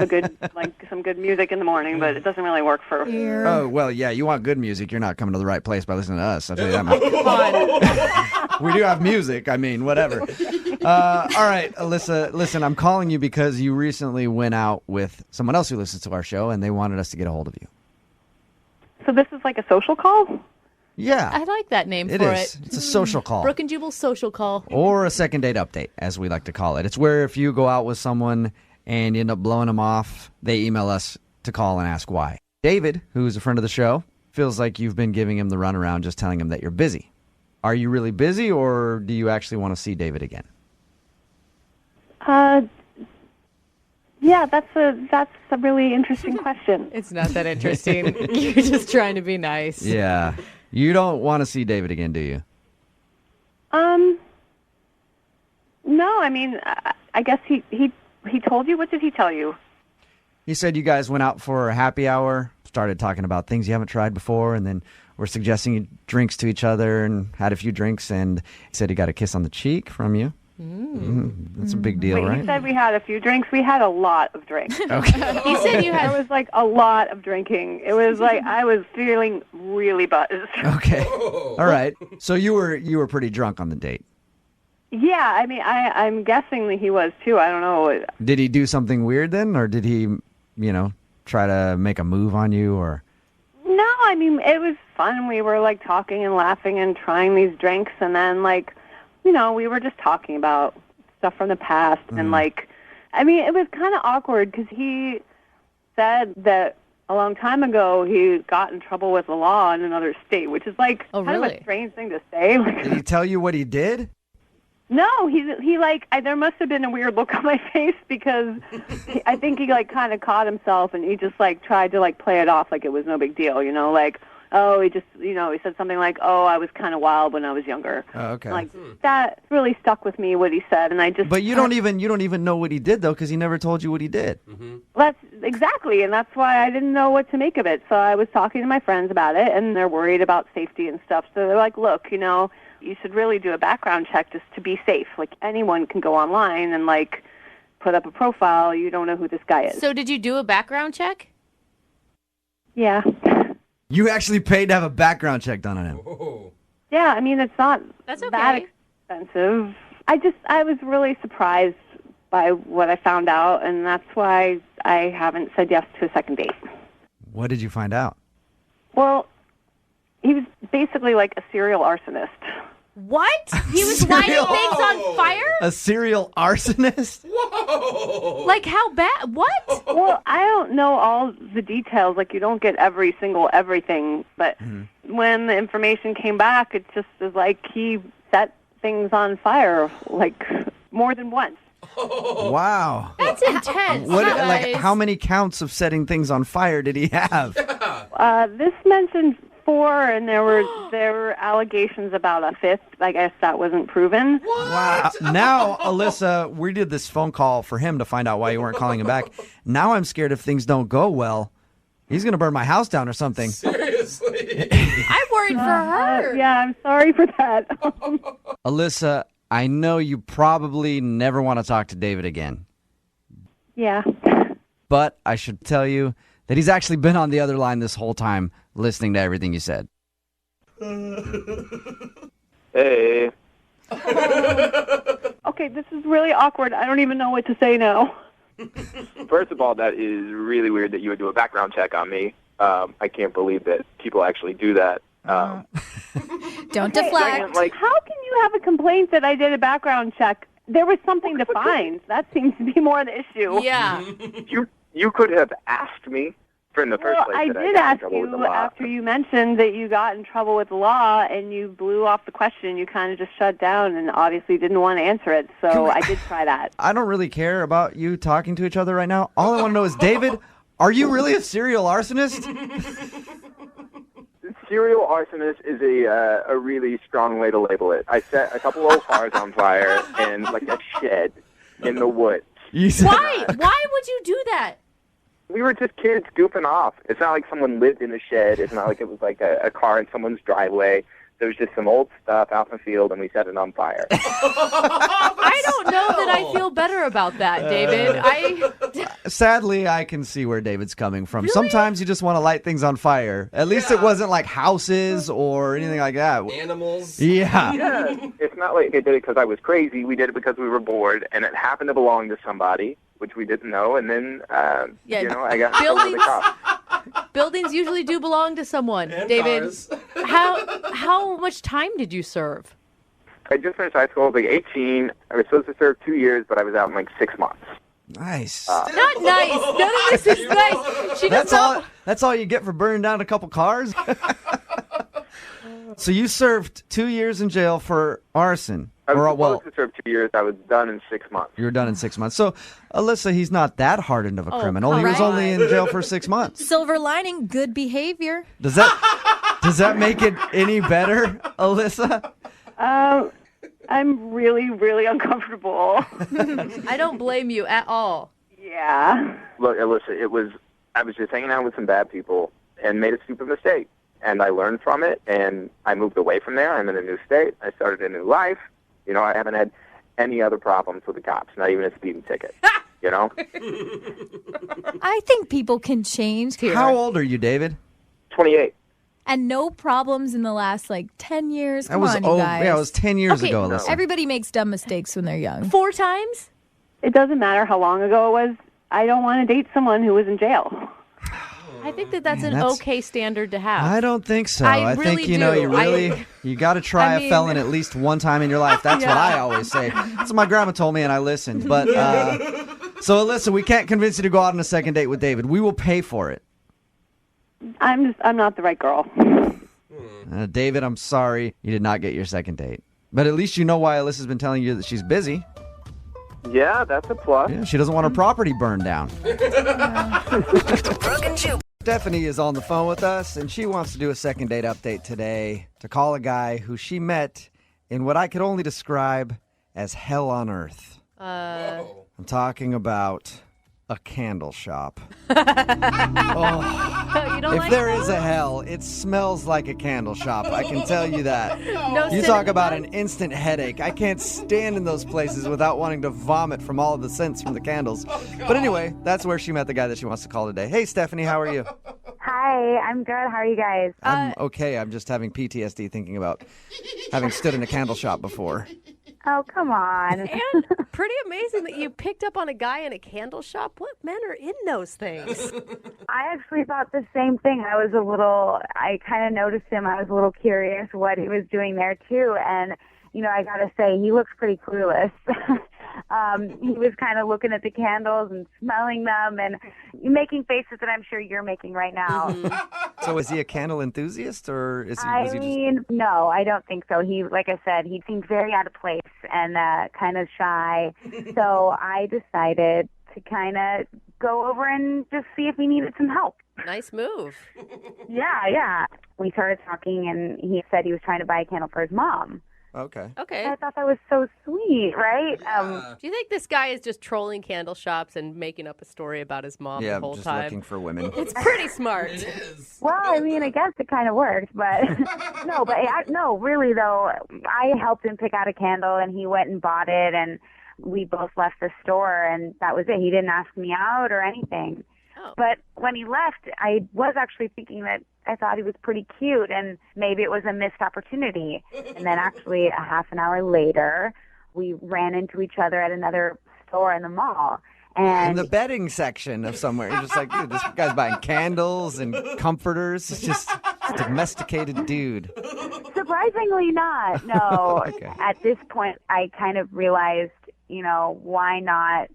some good music in the morning, but it doesn't really work for. Oh, well, yeah, you want good music. You're not coming to the right place by listening to us. I'll tell you that much. Come on. We do have music. I mean, whatever. All right, Alyssa, listen, I'm calling you because you recently went out with someone else who listens to our show, and they wanted us to get a hold of you. So this is like a social call? Yeah. I like that name It for is. it. It's a social call. Brooke and Jubal social call. Or a second date update, as we like to call it. It's where if you go out with someone and you end up blowing them off, they email us to call and ask why. David, who's a friend of the show, feels like you've been giving him the runaround, just telling him that you're busy. Are you really busy, or do you actually want to see David again? Yeah, that's a really interesting question. It's not that interesting. You're just trying to be nice. Yeah. You don't want to see David again, do you? No, I mean, I guess he told you. What did he tell you? He said you guys went out for a happy hour, started talking about things you haven't tried before, and then were suggesting drinks to each other and had a few drinks, and he said he got a kiss on the cheek from you. That's a big deal, Wait, right? He said we had a few drinks. We had a lot of drinks. Okay. He said you had... There was like a lot of drinking. It was like I was feeling really buzzed. Okay. All right. So you were pretty drunk on the date. Yeah, I mean, I'm guessing that he was too. I don't know. Did he do something weird then, or did he, try to make a move on you, or? No, I mean, it was fun. We were like talking and laughing and trying these drinks, and then we were just talking about stuff from the past, and it was kind of awkward because he said that a long time ago he got in trouble with the law in another state, which is kind of a strange thing to say. Did he tell you what he did? No, there must have been a weird look on my face because I think he kind of caught himself and he just tried to play it off like it was no big deal, he just, he said something like, oh, I was kind of wild when I was younger. Oh, okay. That really stuck with me, what he said, and I just... But you don't even know what he did, though, because he never told you what he did. Mm-hmm. That's exactly, and that's why I didn't know what to make of it. So I was talking to my friends about it, and they're worried about safety and stuff. So they're like, look, you should really do a background check just to be safe. Anyone can go online and, put up a profile. You don't know who this guy is. So did you do a background check? Yeah. You actually paid to have a background check done on him. Yeah, I mean, it's not that expensive. I was really surprised by what I found out, and that's why I haven't said yes to a second date. What did you find out? Well, he was basically like a serial arsonist. What? He was lighting things on fire? A serial arsonist? Whoa! Like how bad? What? Well, I don't know all the details. You don't get every single everything. But when the information came back, it just was like he set things on fire, more than once. Wow. That's intense. How many counts of setting things on fire did he have? This mentioned 4, and there were allegations about a 5th. I guess that wasn't proven. Wow. Now, Alyssa, we did this phone call for him to find out why you weren't calling him back. Now I'm scared if things don't go well, he's going to burn my house down or something. Seriously? I'm worried for her. Yeah, I'm sorry for that. Alyssa, I know you probably never want to talk to David again. Yeah. But I should tell you that he's actually been on the other line this whole time, listening to everything you said. Hey. Okay, this is really awkward. I don't even know what to say now. First of all, that is really weird that you would do a background check on me. I can't believe that people actually do that. Don't deflect. How can you have a complaint that I did a background check? There was something to find. That seems to be more the issue. Yeah. You could have asked me in the first place. I did ask you after you mentioned that you got in trouble with the law and you blew off the question. You kind of just shut down and obviously didn't want to answer it. So I did try that. I don't really care about you talking to each other right now. All I want to know is, David, are you really a serial arsonist? Serial arsonist is a really strong way to label it. I set a couple old cars on fire in a shed in the woods. Why? Why would you do that? We were just kids goofing off. It's not like someone lived in the shed. It's not like it was a car in someone's driveway. There was just some old stuff out in the field, and we set it on fire. I don't know that I feel better about that, David. Sadly, I can see where David's coming from. Really? Sometimes you just want to light things on fire. At least it wasn't like houses or anything like that. Animals. Yeah. Yeah. It's not like I did it because I was crazy. We did it because we were bored, and it happened to belong to somebody, which we didn't know. And then, I got buildings usually do belong to someone, and David. Cars. How much time did you serve? I just finished high school. I was like 18. I was supposed to serve 2 years, but I was out in like 6 months. Nice. Not nice. None of this is nice. She does not. That's all you get for burning down a couple cars? So you served 2 years in jail for arson. I was supposed to serve 2 years. I was done in 6 months. You were done in 6 months. So, Alyssa, he's not that hardened of a criminal. He was come only in jail for 6 months. Silver lining, good behavior. Does that make it any better, Alyssa? I'm really, really uncomfortable. I don't blame you at all. Yeah. Look, Alyssa, I was just hanging out with some bad people and made a stupid mistake. And I learned from it, and I moved away from there. I'm in a new state. I started a new life. You know, I haven't had any other problems with the cops, not even a speeding ticket. You know? I think people can change here. How old are you, David? 28. And no problems in the last, 10 years? Come on, you guys. Yeah, it was 10 years ago, Alyssa. Everybody makes dumb mistakes when they're young. 4 times? It doesn't matter how long ago it was. I don't want to date someone who was in jail. I think that's an okay standard to have. I don't think so. I think, really do. you got to try a felon at least one time in your life. That's what I always say. That's what my grandma told me, and I listened. But, so Alyssa, we can't convince you to go out on a second date with David. We will pay for it. I'm not the right girl. David, I'm sorry you did not get your second date. But at least you know why Alyssa's been telling you that she's busy. Yeah, that's a plus. Yeah, she doesn't want her property burned down. Brooke and Jubal. Stephanie is on the phone with us, and she wants to do a second date update today to call a guy who she met in what I could only describe as hell on earth. I'm talking about a candle shop. If there is a hell, it smells like a candle shop. I can tell you that. You talk about an instant headache. I can't stand in those places without wanting to vomit from all of the scents from the candles. But anyway, that's where she met the guy that she wants to call today. Hey, Stephanie, how are you? Hi, I'm good. How are you guys? I'm okay. I'm just having PTSD thinking about having stood in a candle shop before. Oh, come on. And pretty amazing that you picked up on a guy in a candle shop. What men are in those things? I actually thought the same thing. I kind of noticed him. I was a little curious what he was doing there, too. And, I got to say, he looks pretty clueless. He was kind of looking at the candles and smelling them and making faces that I'm sure you're making right now. Mm-hmm. So is he a candle enthusiast, or is he? No, I don't think so. Like I said, he seemed very out of place and kind of shy. So I decided to kind of go over and just see if he needed some help. Nice move. Yeah. We started talking, and he said he was trying to buy a candle for his mom. Okay. I thought that was so sweet, right? Do you think this guy is just trolling candle shops and making up a story about his mom the whole just time? looking for women. It's pretty smart. It is. Well, I guess it kind of worked, but no, really though, I helped him pick out a candle, and he went and bought it, and we both left the store, and that was it. He didn't ask me out or anything. Oh. But when he left, I was actually thinking that I thought he was pretty cute, and maybe it was a missed opportunity. And then actually a half an hour later, we ran into each other at another store in the mall. And in the bedding section of somewhere. You're just like, dude, this guy's buying candles and comforters. It's just a domesticated dude. Surprisingly not, no. Okay. At this point, I kind of realized, why not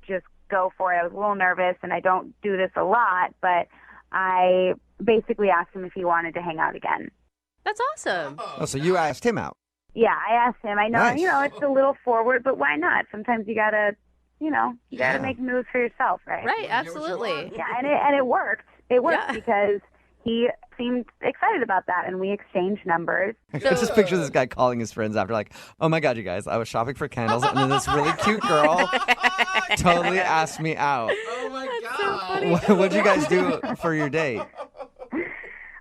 just go for it. I was a little nervous, and I don't do this a lot, but I basically asked him if he wanted to hang out again. That's awesome. Oh, so you asked him out? Yeah, I asked him. I know, Nice. It's a little forward, but why not? Sometimes you gotta, make moves for yourself, right? Right, absolutely. Yeah, and it worked. It worked because he seemed excited about that, and we exchanged numbers. I just picture this guy calling his friends after, like, oh my God, you guys, I was shopping for candles, and then this really cute girl totally asked me out. Oh my God. What'd you guys do for your date?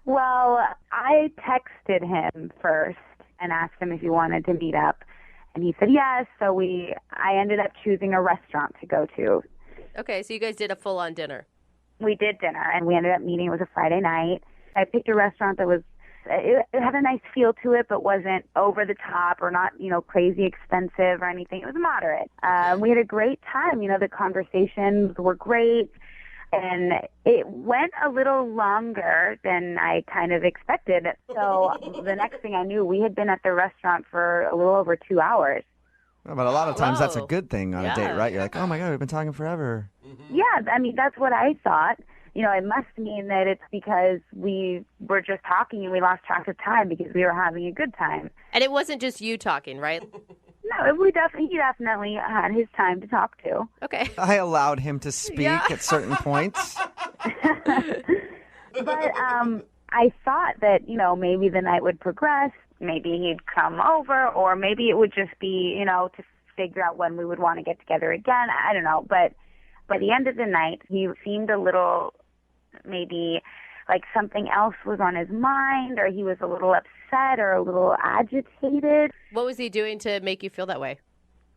Well, I texted him first and asked him if he wanted to meet up, and he said yes, so I ended up choosing a restaurant to go to. Okay, so you guys did a full-on dinner. We did dinner, and we ended up meeting. It was a Friday night. I picked a restaurant that it had a nice feel to it, but wasn't over the top or not, crazy expensive or anything. It was moderate. We had a great time. The conversations were great. And it went a little longer than I kind of expected. So the next thing I knew, we had been at the restaurant for a little over 2 hours. Well, but a lot of times that's a Whoa. good thing on a date, right? You're like, oh my God, we've been talking forever. Yeah, I mean, that's what I thought. You know, it must mean that it's because we were just talking and we lost track of time because we were having a good time. And it wasn't just you talking, right? No, he definitely had his time to talk to. Okay. I allowed him to speak at certain points. But I thought that, you know, maybe the night would progress. Maybe he'd come over, or maybe it would just be, you know, to figure out when we would want to get together again. I don't know. But by the end of the night, he seemed a little, maybe like something else was on his mind, or he was a little upset or a little agitated. What was he doing to make you feel that way?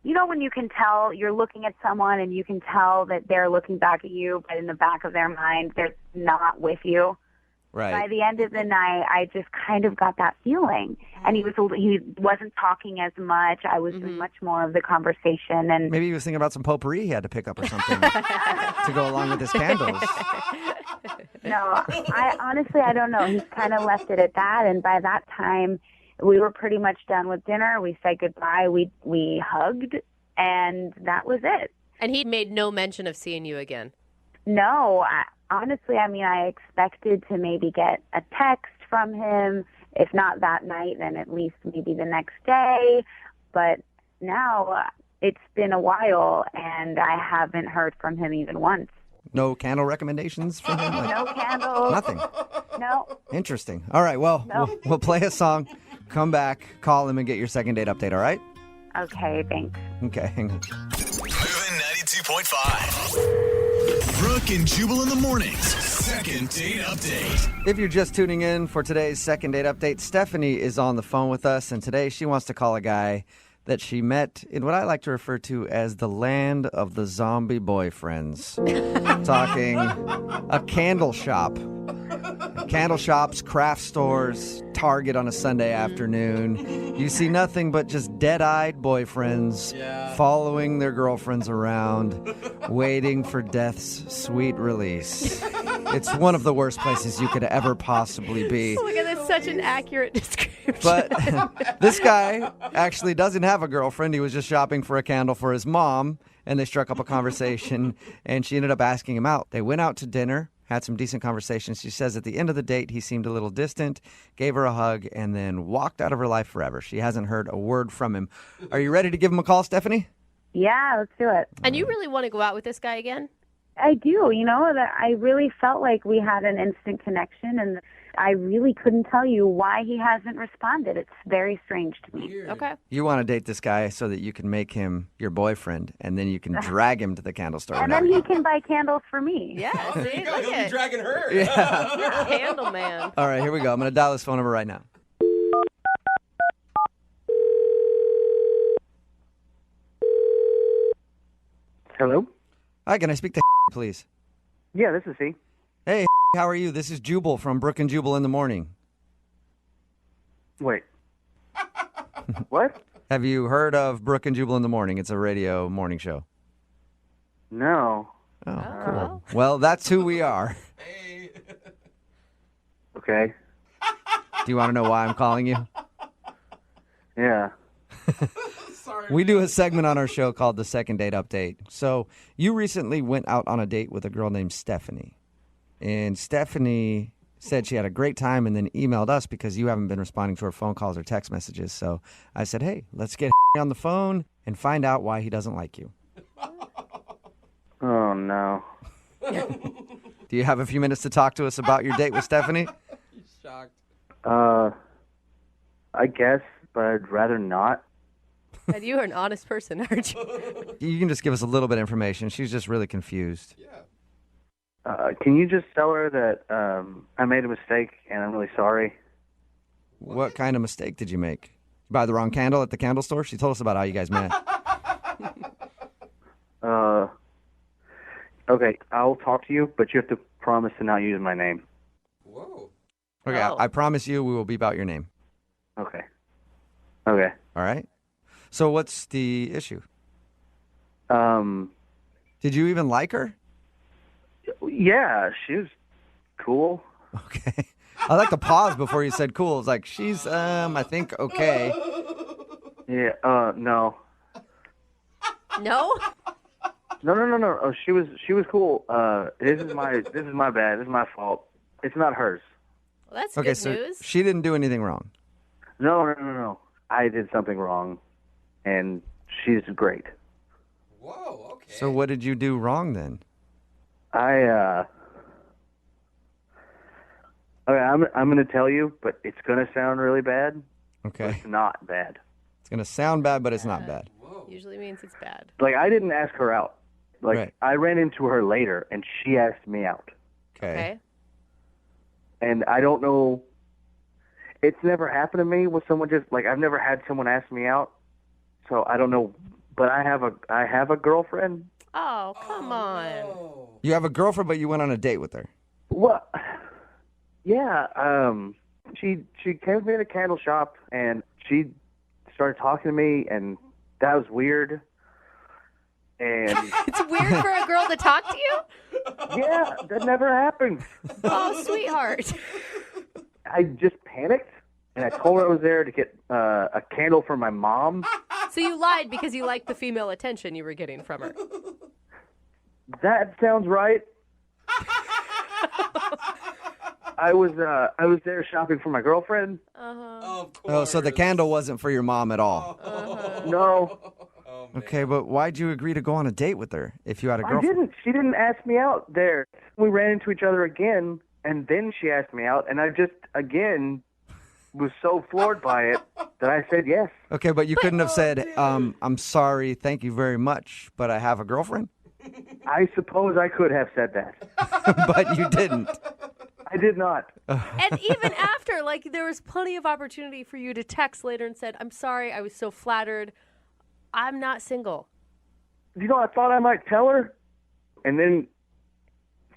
You know, when you can tell you're looking at someone and you can tell that they're looking back at you, but in the back of their mind, they're not with you. Right. By the end of the night, I just kind of got that feeling. And he wasn't talking as much. I was doing much more of the conversation. And maybe he was thinking about some potpourri he had to pick up or something to go along with his candles. No, I don't know. He's kind of left it at that. And by that time, we were pretty much done with dinner. We said goodbye. We hugged, and that was it. And he made no mention of seeing you again? No, honestly, I mean, I expected to maybe get a text from him. If not that night, then at least maybe the next day. But now it's been a while, and I haven't heard from him even once. No candle recommendations from him? No candles. Nothing? No. Interesting. All right, well, No. we'll play a song, come back, call him, and get your second date update, all right? Okay, thanks. Okay, hang on. Moving 92.5. Brooke and Jubal in the mornings. Second date update. If you're just tuning in for today's second date update, Stephanie is on the phone with us, and today she wants to call a guy that she met in what I like to refer to as the land of the zombie boyfriends. Talking a candle shop. Candle shops, craft stores, Target on a Sunday afternoon. You see nothing but just dead-eyed boyfriends following their girlfriends around, waiting for death's sweet release. It's one of the worst places you could ever possibly be. Look at this, such an accurate description. But this guy actually doesn't have a girlfriend. He was just shopping for a candle for his mom, and they struck up a conversation, and she ended up asking him out. They went out to dinner, had some decent conversations. She says at the end of the date, he seemed a little distant, gave her a hug, and then walked out of her life forever. She hasn't heard a word from him. Are you ready to give him a call, Stephanie? Yeah, let's do it. And you really want to go out with this guy again? I do. You know, that I really felt like we had an instant connection, and I really couldn't tell you why he hasn't responded. It's very strange to me. Okay. You want to date this guy so that you can make him your boyfriend, and then you can drag him to the candle store. And then he can buy candles for me. Yeah, see, look He'll be dragging her. Yeah. Candle man. All right, here we go. I'm going to dial his phone number right now. Hello? Hi, can I speak to please? Yeah, this is he. Hey, how are you? This is Jubal from Brooke and Jubal in the morning. Wait. What? Have you heard of Brooke and Jubal in the morning? It's a radio morning show. No. Oh, cool. Well, that's who we are. Okay. Do you want to know why I'm calling you? Yeah. We do a segment on our show called the Second Date Update. So you recently went out on a date with a girl named Stephanie. And Stephanie said she had a great time and then emailed us because you haven't been responding to her phone calls or text messages. So I said, hey, let's get on the phone and find out why he doesn't like you. Oh, no. Do you have a few minutes to talk to us about your date with Stephanie? He's shocked. I guess, but I'd rather not. And you are an honest person, aren't you? You can just give us a little bit of information. She's just really confused. Can you just tell her that I made a mistake and I'm really sorry? What kind of mistake did you make? You buy the wrong candle at the candle store? She told us about how you guys met. Okay, I'll talk to you, but you have to promise to not use my name. Whoa. Okay, I promise you we will beep out your name. Okay. Okay. All right? So what's the issue? Did you even like her? Yeah, she was cool. Okay. I like the pause before you said cool. It's like, she's, I think, okay. Yeah, no. No? No. Oh, she was cool. This is my bad. This is my fault. It's not hers. Well, that's Okay, good so news. she didn't do anything wrong. No. I did something wrong, and she's great. Whoa, okay. So what did you do wrong then? Okay, I'm going to tell you, but it's going to sound really bad. Okay. But it's not bad. It's going to sound bad, but it's not bad. Usually means it's bad. Like, I didn't ask her out. Like, Right. I ran into her later, and she asked me out. Okay. And I don't know. It's never happened to me with someone just, like, I've never had someone ask me out. So I don't know. But I have a girlfriend. Oh, come on. You have a girlfriend, but you went on a date with her. What? Yeah. She came with me to the candle shop, and she started talking to me, and that was weird. And It's weird for a girl to talk to you? yeah, that never happens. Oh, sweetheart. I just panicked, and I told her I was there to get a candle for my mom. So you lied because you liked the female attention you were getting from her. That sounds right. I was there shopping for my girlfriend. Oh, so the candle wasn't for your mom at all. No. Okay, but why'd you agree to go on a date with her if you had a I girlfriend? didn't. She didn't ask me out there. We ran into each other again, and then she asked me out, and I just, again, was so floored by it that I said yes. Okay, but you couldn't have said, I'm sorry, thank you very much, but I have a girlfriend? I suppose I could have said that. But you didn't. I did not. And even after, like, there was plenty of opportunity for you to text later and said, I'm sorry, I was so flattered. I'm not single. You know, I thought I might tell her, and then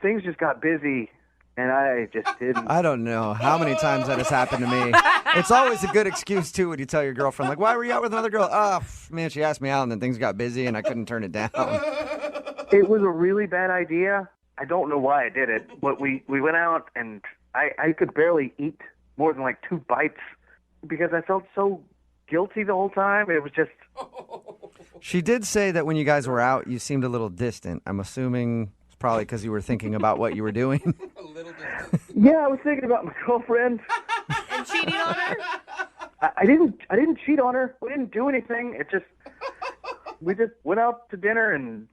things just got busy, and I just didn't. I don't know how many times that has happened to me. It's always a good excuse, too, when you tell your girlfriend, like, why were you out with another girl? Oh, man, she asked me out, and then things got busy, and I couldn't turn it down. It was a really bad idea. I don't know why I did it, but we went out, and I could barely eat more than like 2 bites because I felt so guilty the whole time. It was just... She did say that when you guys were out, you seemed a little distant. I'm assuming it's probably because you were thinking about what you were doing. Yeah, I was thinking about my girlfriend. And cheating on her? I didn't cheat on her. We didn't do anything. We just went out to dinner and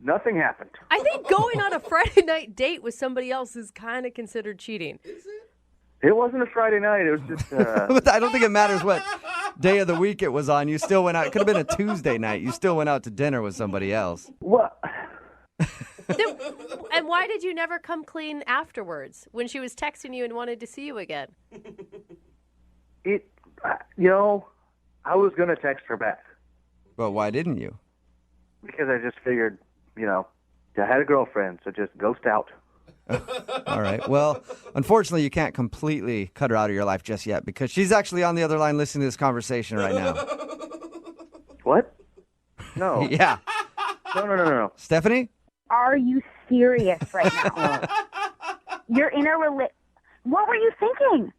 nothing happened. I think going on a Friday night date with somebody else is kind of considered cheating. It wasn't a Friday night. It was just... I don't think it matters what day of the week it was on. You still went out. It could have been a Tuesday night. You still went out to dinner with somebody else. What? And why did you never come clean afterwards when she was texting you and wanted to see you again? I was going to text her back. But why didn't you? Because I just figured, I had a girlfriend, so just ghost out. All right. Well, unfortunately, you can't completely cut her out of your life just yet because she's actually on the other line listening to this conversation right now. What? No. Yeah. No. Stephanie? Are you serious right now? You're in a What were you thinking?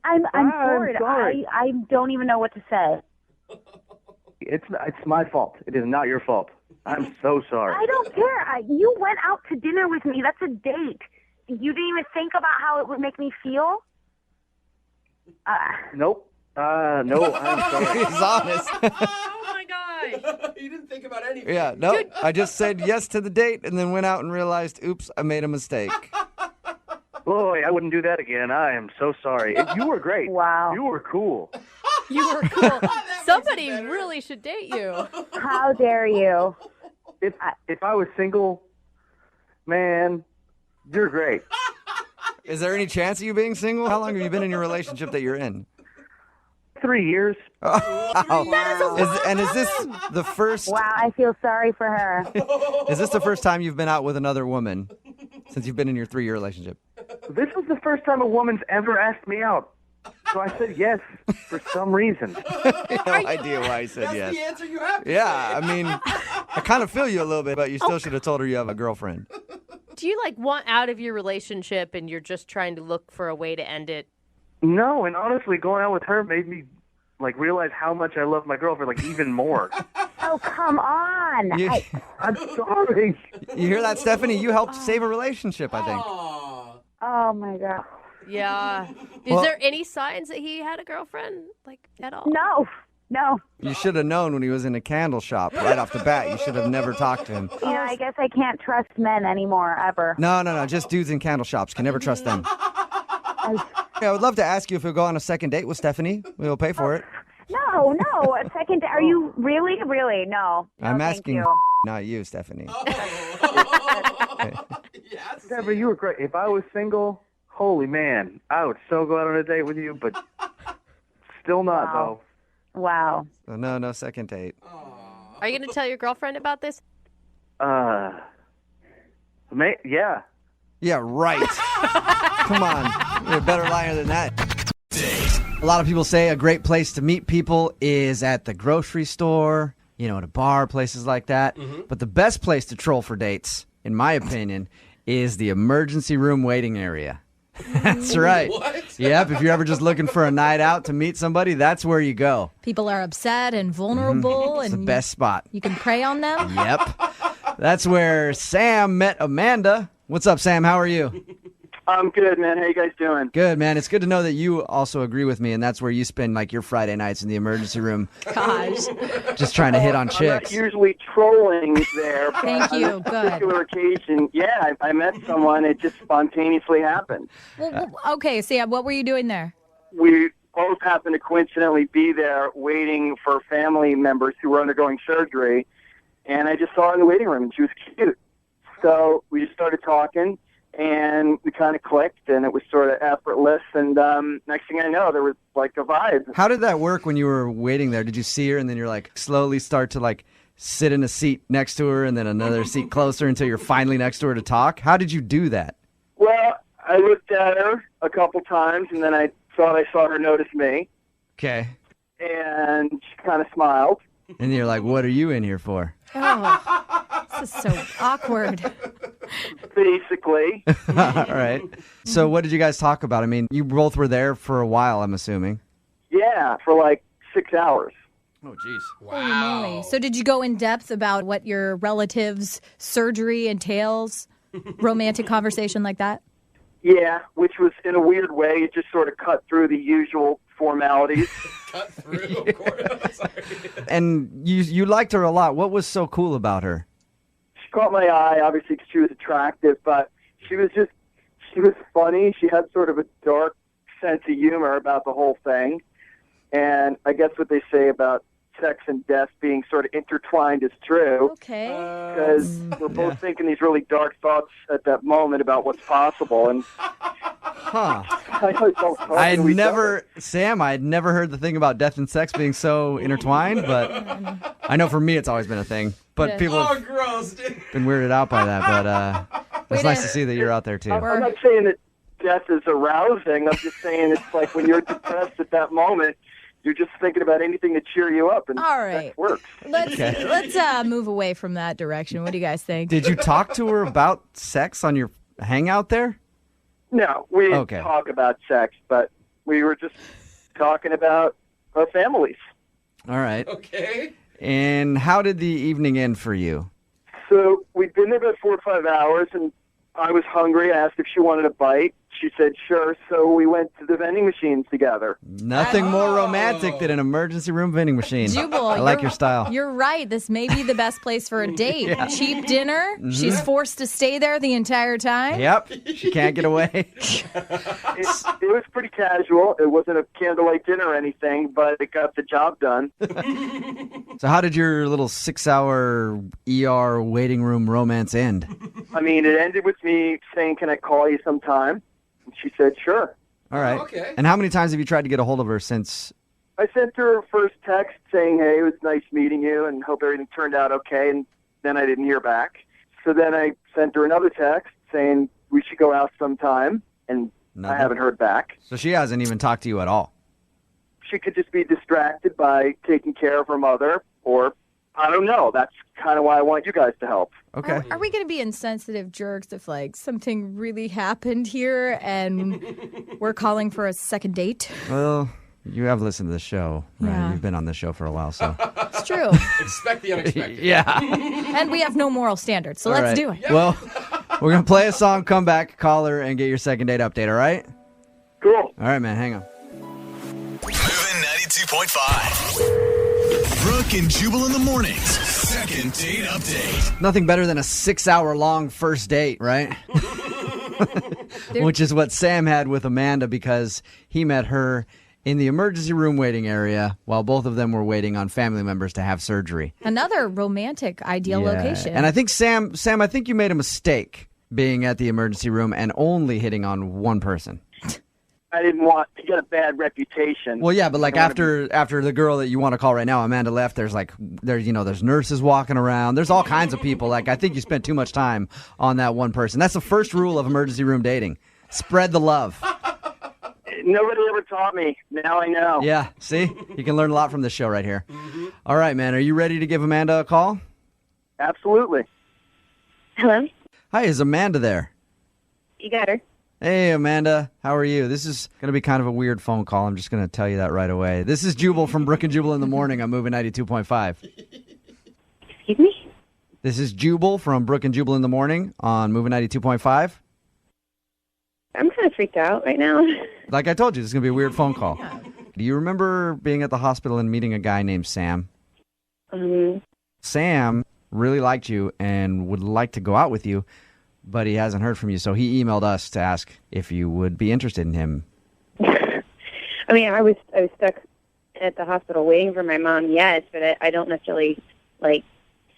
I'm bored. sorry. I don't even know what to say. It's my fault. It is not your fault. I'm so sorry. I don't care. You went out to dinner with me. That's a date. You didn't even think about how it would make me feel? Nope. No, I'm sorry. He's honest. Oh, my gosh. You didn't think about anything. Yeah, no. I just said yes to the date and then went out and realized, oops, I made a mistake. Boy, I wouldn't do that again. I am so sorry. You were great. Wow. You were cool. You were cool. Somebody really should date you. How dare you? If I was single, man, you're great. Is there any chance of you being single? How long have you been in your relationship that you're in? 3 years. Oh, is this the first? Wow, I feel sorry for her. Is this the first time you've been out with another woman since you've been in your 3-year relationship? This was the first time a woman's ever asked me out. So I said yes for some reason. No idea why I said yes. That's the answer you have to Yeah, I mean, I kind of feel you a little bit, but you still should have told her you have a girlfriend. Do you want out of your relationship and you're just trying to look for a way to end it? No, and honestly, going out with her made me realize how much I love my girlfriend even more. Oh, come on. I'm sorry. You hear that, Stephanie? You helped save a relationship, I think. Oh, my God. Yeah. Is there any signs that he had a girlfriend, at all? No. You should have known when he was in a candle shop right off the bat. You should have never talked to him. I guess I can't trust men anymore, ever. No. Just dudes in candle shops. Can never trust them. I would love to ask you if you'll go on a second date with Stephanie. We'll pay for it. No. A second, are you really? No. I'm thank asking, you. not you, Stephanie. Deborah, you were great. If I was single, holy man, I would so go out on a date with you, but still not, though. Wow. So no second date. Are you going to tell your girlfriend about this? Yeah. Yeah, right. Come on. You're a better liar than that. A lot of people say a great place to meet people is at the grocery store, at a bar, places like that. Mm-hmm. But the best place to troll for dates, in my opinion, is the emergency room waiting area. That's right. What? Yep, if you're ever just looking for a night out to meet somebody, that's where you go. People are upset and vulnerable. It's and the best spot. You can prey on them. Yep. That's where Sam met Amanda. What's up, Sam? How are you? I'm good, man. How you guys doing? Good, man. It's good to know that you also agree with me, and that's where you spend your Friday nights in the emergency room. Gosh. Just trying to hit on I'm chicks. not usually trolling there. But Thank you. on this particular occasion, I met someone. It just spontaneously happened. Well, okay, Sam, what were you doing there? We both happened to coincidentally be there waiting for family members who were undergoing surgery, and I just saw her in the waiting room, and she was cute. So we just started talking. And we kind of clicked, and it was sort of effortless. And next thing I know, there was a vibe. How did that work when you were waiting there? Did you see her, and then you're slowly start to sit in a seat next to her, and then another seat closer until you're finally next to her to talk? How did you do that? Well, I looked at her a couple times, and then I thought I saw her notice me. Okay. And she kind of smiled. And you're like, what are you in here for? Oh, this is so awkward. Basically. All right. So what did you guys talk about? I mean, you both were there for a while, I'm assuming. Yeah, for 6 hours. Oh, jeez. Holy moly. So did you go in depth about what your relative's surgery entails? Romantic conversation like that? Yeah, which was, in a weird way, it just sort of cut through the usual formalities. Cut through, of course. And you liked her a lot. What was so cool about her? She caught my eye, obviously, because she was attractive, but she was funny. She had sort of a dark sense of humor about the whole thing. And I guess what they say about sex and death being sort of intertwined is true. Okay. Because we're both thinking these really dark thoughts at that moment about what's possible. And I had never heard the thing about death and sex being so intertwined, but I know for me it's always been a thing. But people have gross, dude. been weirded out by that. But it's nice to see that you're out there too. I'm not saying that death is arousing. I'm just saying it's like when you're depressed at that moment, you're just thinking about anything to cheer you up, and all right, that works. Let's move away from that direction. What do you guys think? Did you talk to her about sex on your hangout there? No, we didn't talk about sex, but we were just talking about our families. All right. Okay. And how did the evening end for you? So we'd been there about 4 or 5 hours, and I was hungry. I asked if she wanted a bite. She said sure, so we went to the vending machines together. Nothing more romantic than an emergency room vending machine. Jubal, I like your style. You're right. This may be the best place for a date. Yeah. Cheap dinner. Mhm. She's forced to stay there the entire time. Yep. She can't get away. It was pretty casual. It wasn't a candlelight dinner or anything, but it got the job done. So how did your little 6-hour ER waiting room romance end? I mean, it ended with me saying, "Can I call you sometime?" And she said, "Sure." All right. Okay. And how many times have you tried to get a hold of her since? I sent her a first text saying, "Hey, it was nice meeting you and hope everything turned out okay." And then I didn't hear back. So then I sent her another text saying we should go out sometime, and I haven't heard back. So she hasn't even talked to you at all. She could just be distracted by taking care of her mother or I don't know. That's kind of why I want you guys to help. Okay. Are we going to be insensitive jerks if, like, something really happened here and we're calling for a second date? Well, you have listened to the show, right? Yeah. You've been on this show for a while, so. It's true. Expect the unexpected. Yeah. And we have no moral standards, so All let's right. do it. Well, we're going to play a song, come back, call her, and get your second date update, all right? Cool. All right, man, hang on. Moving 92.5. Brooke and Jubal in the mornings. Second date update. Nothing better than a 6-hour-long first date, right? Which is what Sam had with Amanda because he met her in the emergency room waiting area while both of them were waiting on family members to have surgery. Another romantic ideal location. And I think, Sam, I think you made a mistake being at the emergency room and only hitting on one person. I didn't want to get a bad reputation. Well, yeah, but like after the girl that you want to call right now, Amanda left, there's nurses walking around. There's all kinds of people. Like, I think you spent too much time on that one person. That's the first rule of emergency room dating. Spread the love. Nobody ever taught me. Now I know. Yeah, see? You can learn a lot from this show right here. All right, man. Are you ready to give Amanda a call? Absolutely. Hello? Hi, is Amanda there? You got her. Hey, Amanda. How are you? This is going to be kind of a weird phone call. I'm just going to tell you that right away. This is Jubal from Brooke and Jubal in the morning. I'm moving 92.5. Excuse me? This is Jubal from Brooke and Jubal in the morning on moving 92.5. I'm kind of freaked out right now. Like I told you, this is going to be a weird phone call. Do you remember being at the hospital and meeting a guy named Sam? Sam really liked you and would like to go out with you, but he hasn't heard from you, so he emailed us to ask if you would be interested in him. I mean, I was stuck at the hospital waiting for my mom, yes, but I don't necessarily,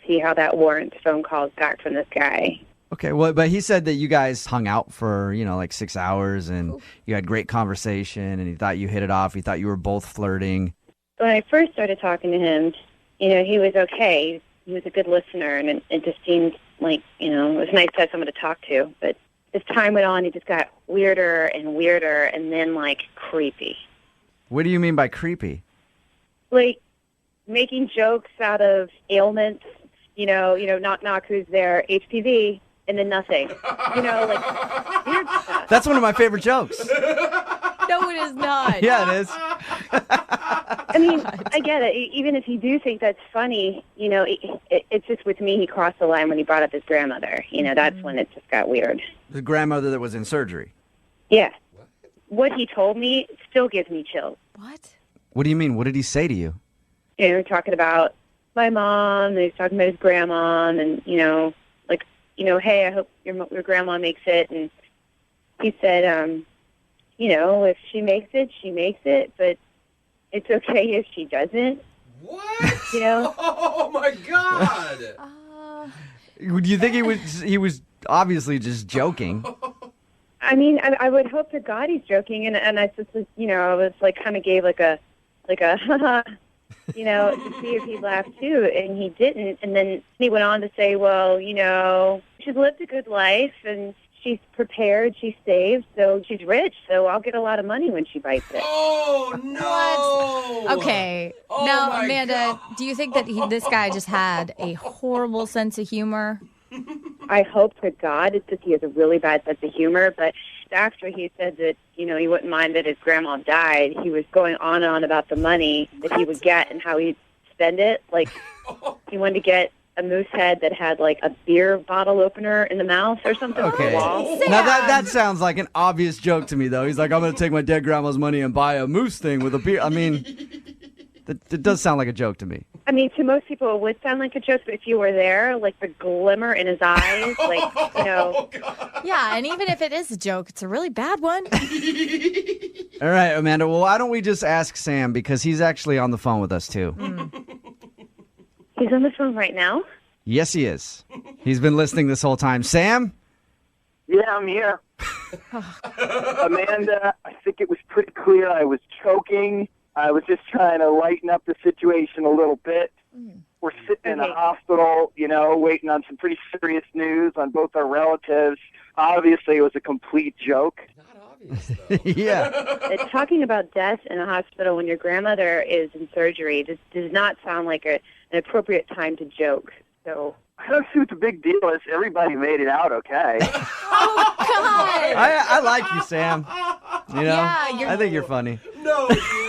see how that warrants phone calls back from this guy. Okay, well, but he said that you guys hung out for, 6 hours, and you had great conversation, and he thought you hit it off. He thought you were both flirting. When I first started talking to him, he was okay. He was a good listener, and it just seemed like, it was nice to have someone to talk to. But as time went on, he just got weirder and weirder, and then, creepy. What do you mean by creepy? Like, making jokes out of ailments, knock, knock, who's there, HPV, and then nothing. Weird stuff. That's one of my favorite jokes. No, it is not. Yeah, it is. I mean, I get it. Even if you do think that's funny, it's just with me, he crossed the line when he brought up his grandmother. That's when it just got weird. The grandmother that was in surgery. Yeah. What he told me still gives me chills. What? What do you mean? What did he say to you? Talking about my mom, and he's talking about his grandma, and, hey, I hope your grandma makes it. And he said, if she makes it, she makes it, but it's okay if she doesn't. What? Oh, my God. Do you think he was obviously just joking? I mean, I would hope to God he's joking, and I just, I was kind of gave like a, to see if he'd laugh too, and he didn't. And then he went on to say, well, she's lived a good life, and she's prepared, she's saved, so she's rich, so I'll get a lot of money when she bites it. Oh, no! What? Okay. Oh, now, my Amanda, God. do you think that this guy just had a horrible sense of humor? I hope to God it's just he has a really bad sense of humor, but after he said that, he wouldn't mind that his grandma died, he was going on and on about the money that he would get and how he'd spend it. Like, he wanted to get a moose head that had, a beer bottle opener in the mouth or something. Okay. Now, that sounds like an obvious joke to me, though. He's like, I'm going to take my dead grandma's money and buy a moose thing with a beer. I mean, it does sound like a joke to me. I mean, to most people it would sound like a joke, but if you were there, the glimmer in his eyes, Yeah, and even if it is a joke, it's a really bad one. All right, Amanda, well, why don't we just ask Sam, because he's actually on the phone with us, too. He's on the phone right now? Yes, he is. He's been listening this whole time. Sam? Yeah, I'm here. Amanda, I think it was pretty clear I was choking. I was just trying to lighten up the situation a little bit. We're sitting in a hospital, waiting on some pretty serious news on both our relatives. Obviously, it was a complete joke. Yeah. Talking about death in a hospital when your grandmother is in surgery does not sound like an appropriate time to joke. So I don't see what the big deal is. Everybody made it out okay. Oh, God. I like you, Sam. You know, Yeah, I think you're funny.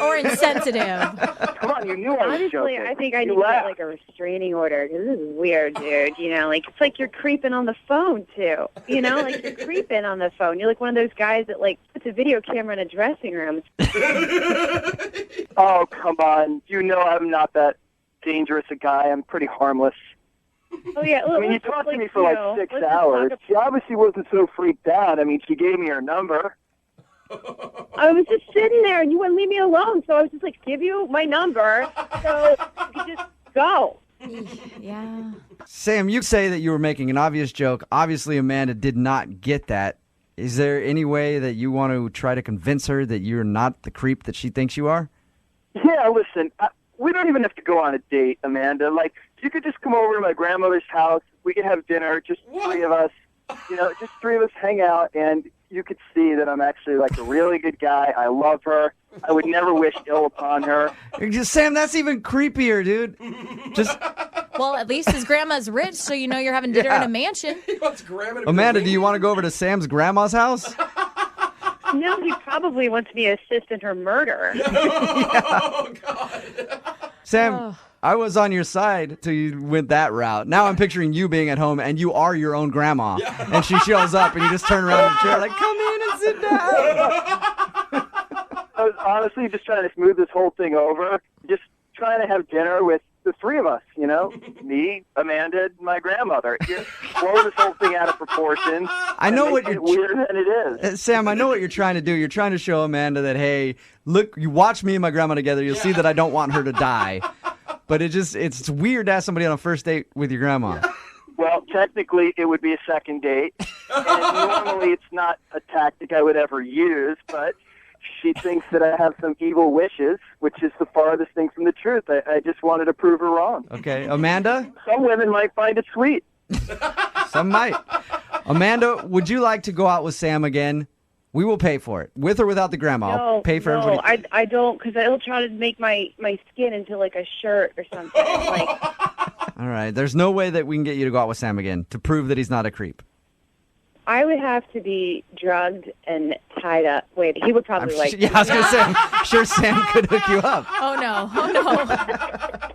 Or insensitive. Come on, you knew I was honestly, joking. I think I You need to get laughed. like a restraining order because this is weird, dude. You know, like it's like you're creeping on the phone too. You know, like you're creeping on the phone. You're like one of those guys that like puts a video camera in a dressing room. Oh, come on. You know I'm not that dangerous a guy. I'm pretty harmless. Oh yeah, I mean, you talked to me for like 6 hours. She obviously wasn't so freaked out. I mean, she gave me her number. I was just sitting there and you wouldn't leave me alone, so I was just like, give you my number so you could just go. Yeah. Sam, you say that you were making an obvious joke. Obviously, Amanda did not get that. Is there any way that you want to try to convince her that you're not the creep that she thinks you are? Yeah, listen, we don't even have to go on a date, Amanda. Like, you could just come over to my grandmother's house. We could have dinner, just three of us. You know, just three of us hang out, and you could see that I'm actually like a really good guy. I love her. I would never wish ill upon her. Sam, that's even creepier, dude. Just Well, at least his grandma's rich, so you know you're having dinner in a mansion. Amanda, do you want to go over to Sam's grandma's house? No, he probably wants me to assist in her murder. Sam, I was on your side till you went that route. Now I'm picturing you being at home and you are your own grandma. And she shows up and you just turn around in the chair like, come in and sit down. I was honestly just trying to smooth this whole thing over. Just trying to have dinner with the three of us, you know? Me, Amanda, and my grandmother. Just blow this whole thing out of proportion. I know what you're weirder than it is. Sam, I know what you're trying to do. You're trying to show Amanda that, hey, look, you watch me and my grandma together, you'll see that I don't want her to die. But it's weird to ask somebody on a first date with your grandma. Well, technically, it would be a second date. And normally, it's not a tactic I would ever use, but she thinks that I have some evil wishes, which is the farthest thing from the truth. I just wanted to prove her wrong. Okay, Amanda? Some women might find it sweet. Some might. Amanda, would you like to go out with Sam again? We will pay for it, with or without the grandma. I'll pay for everybody. I don't, because it'll try to make my skin into like a shirt or something. Like, All right, there's no way that we can get you to go out with Sam again to prove that he's not a creep. I would have to be drugged and tied up. Wait, he would probably like. Yeah, I was going to say, I'm sure Sam could hook you up. Oh, no. Oh, no.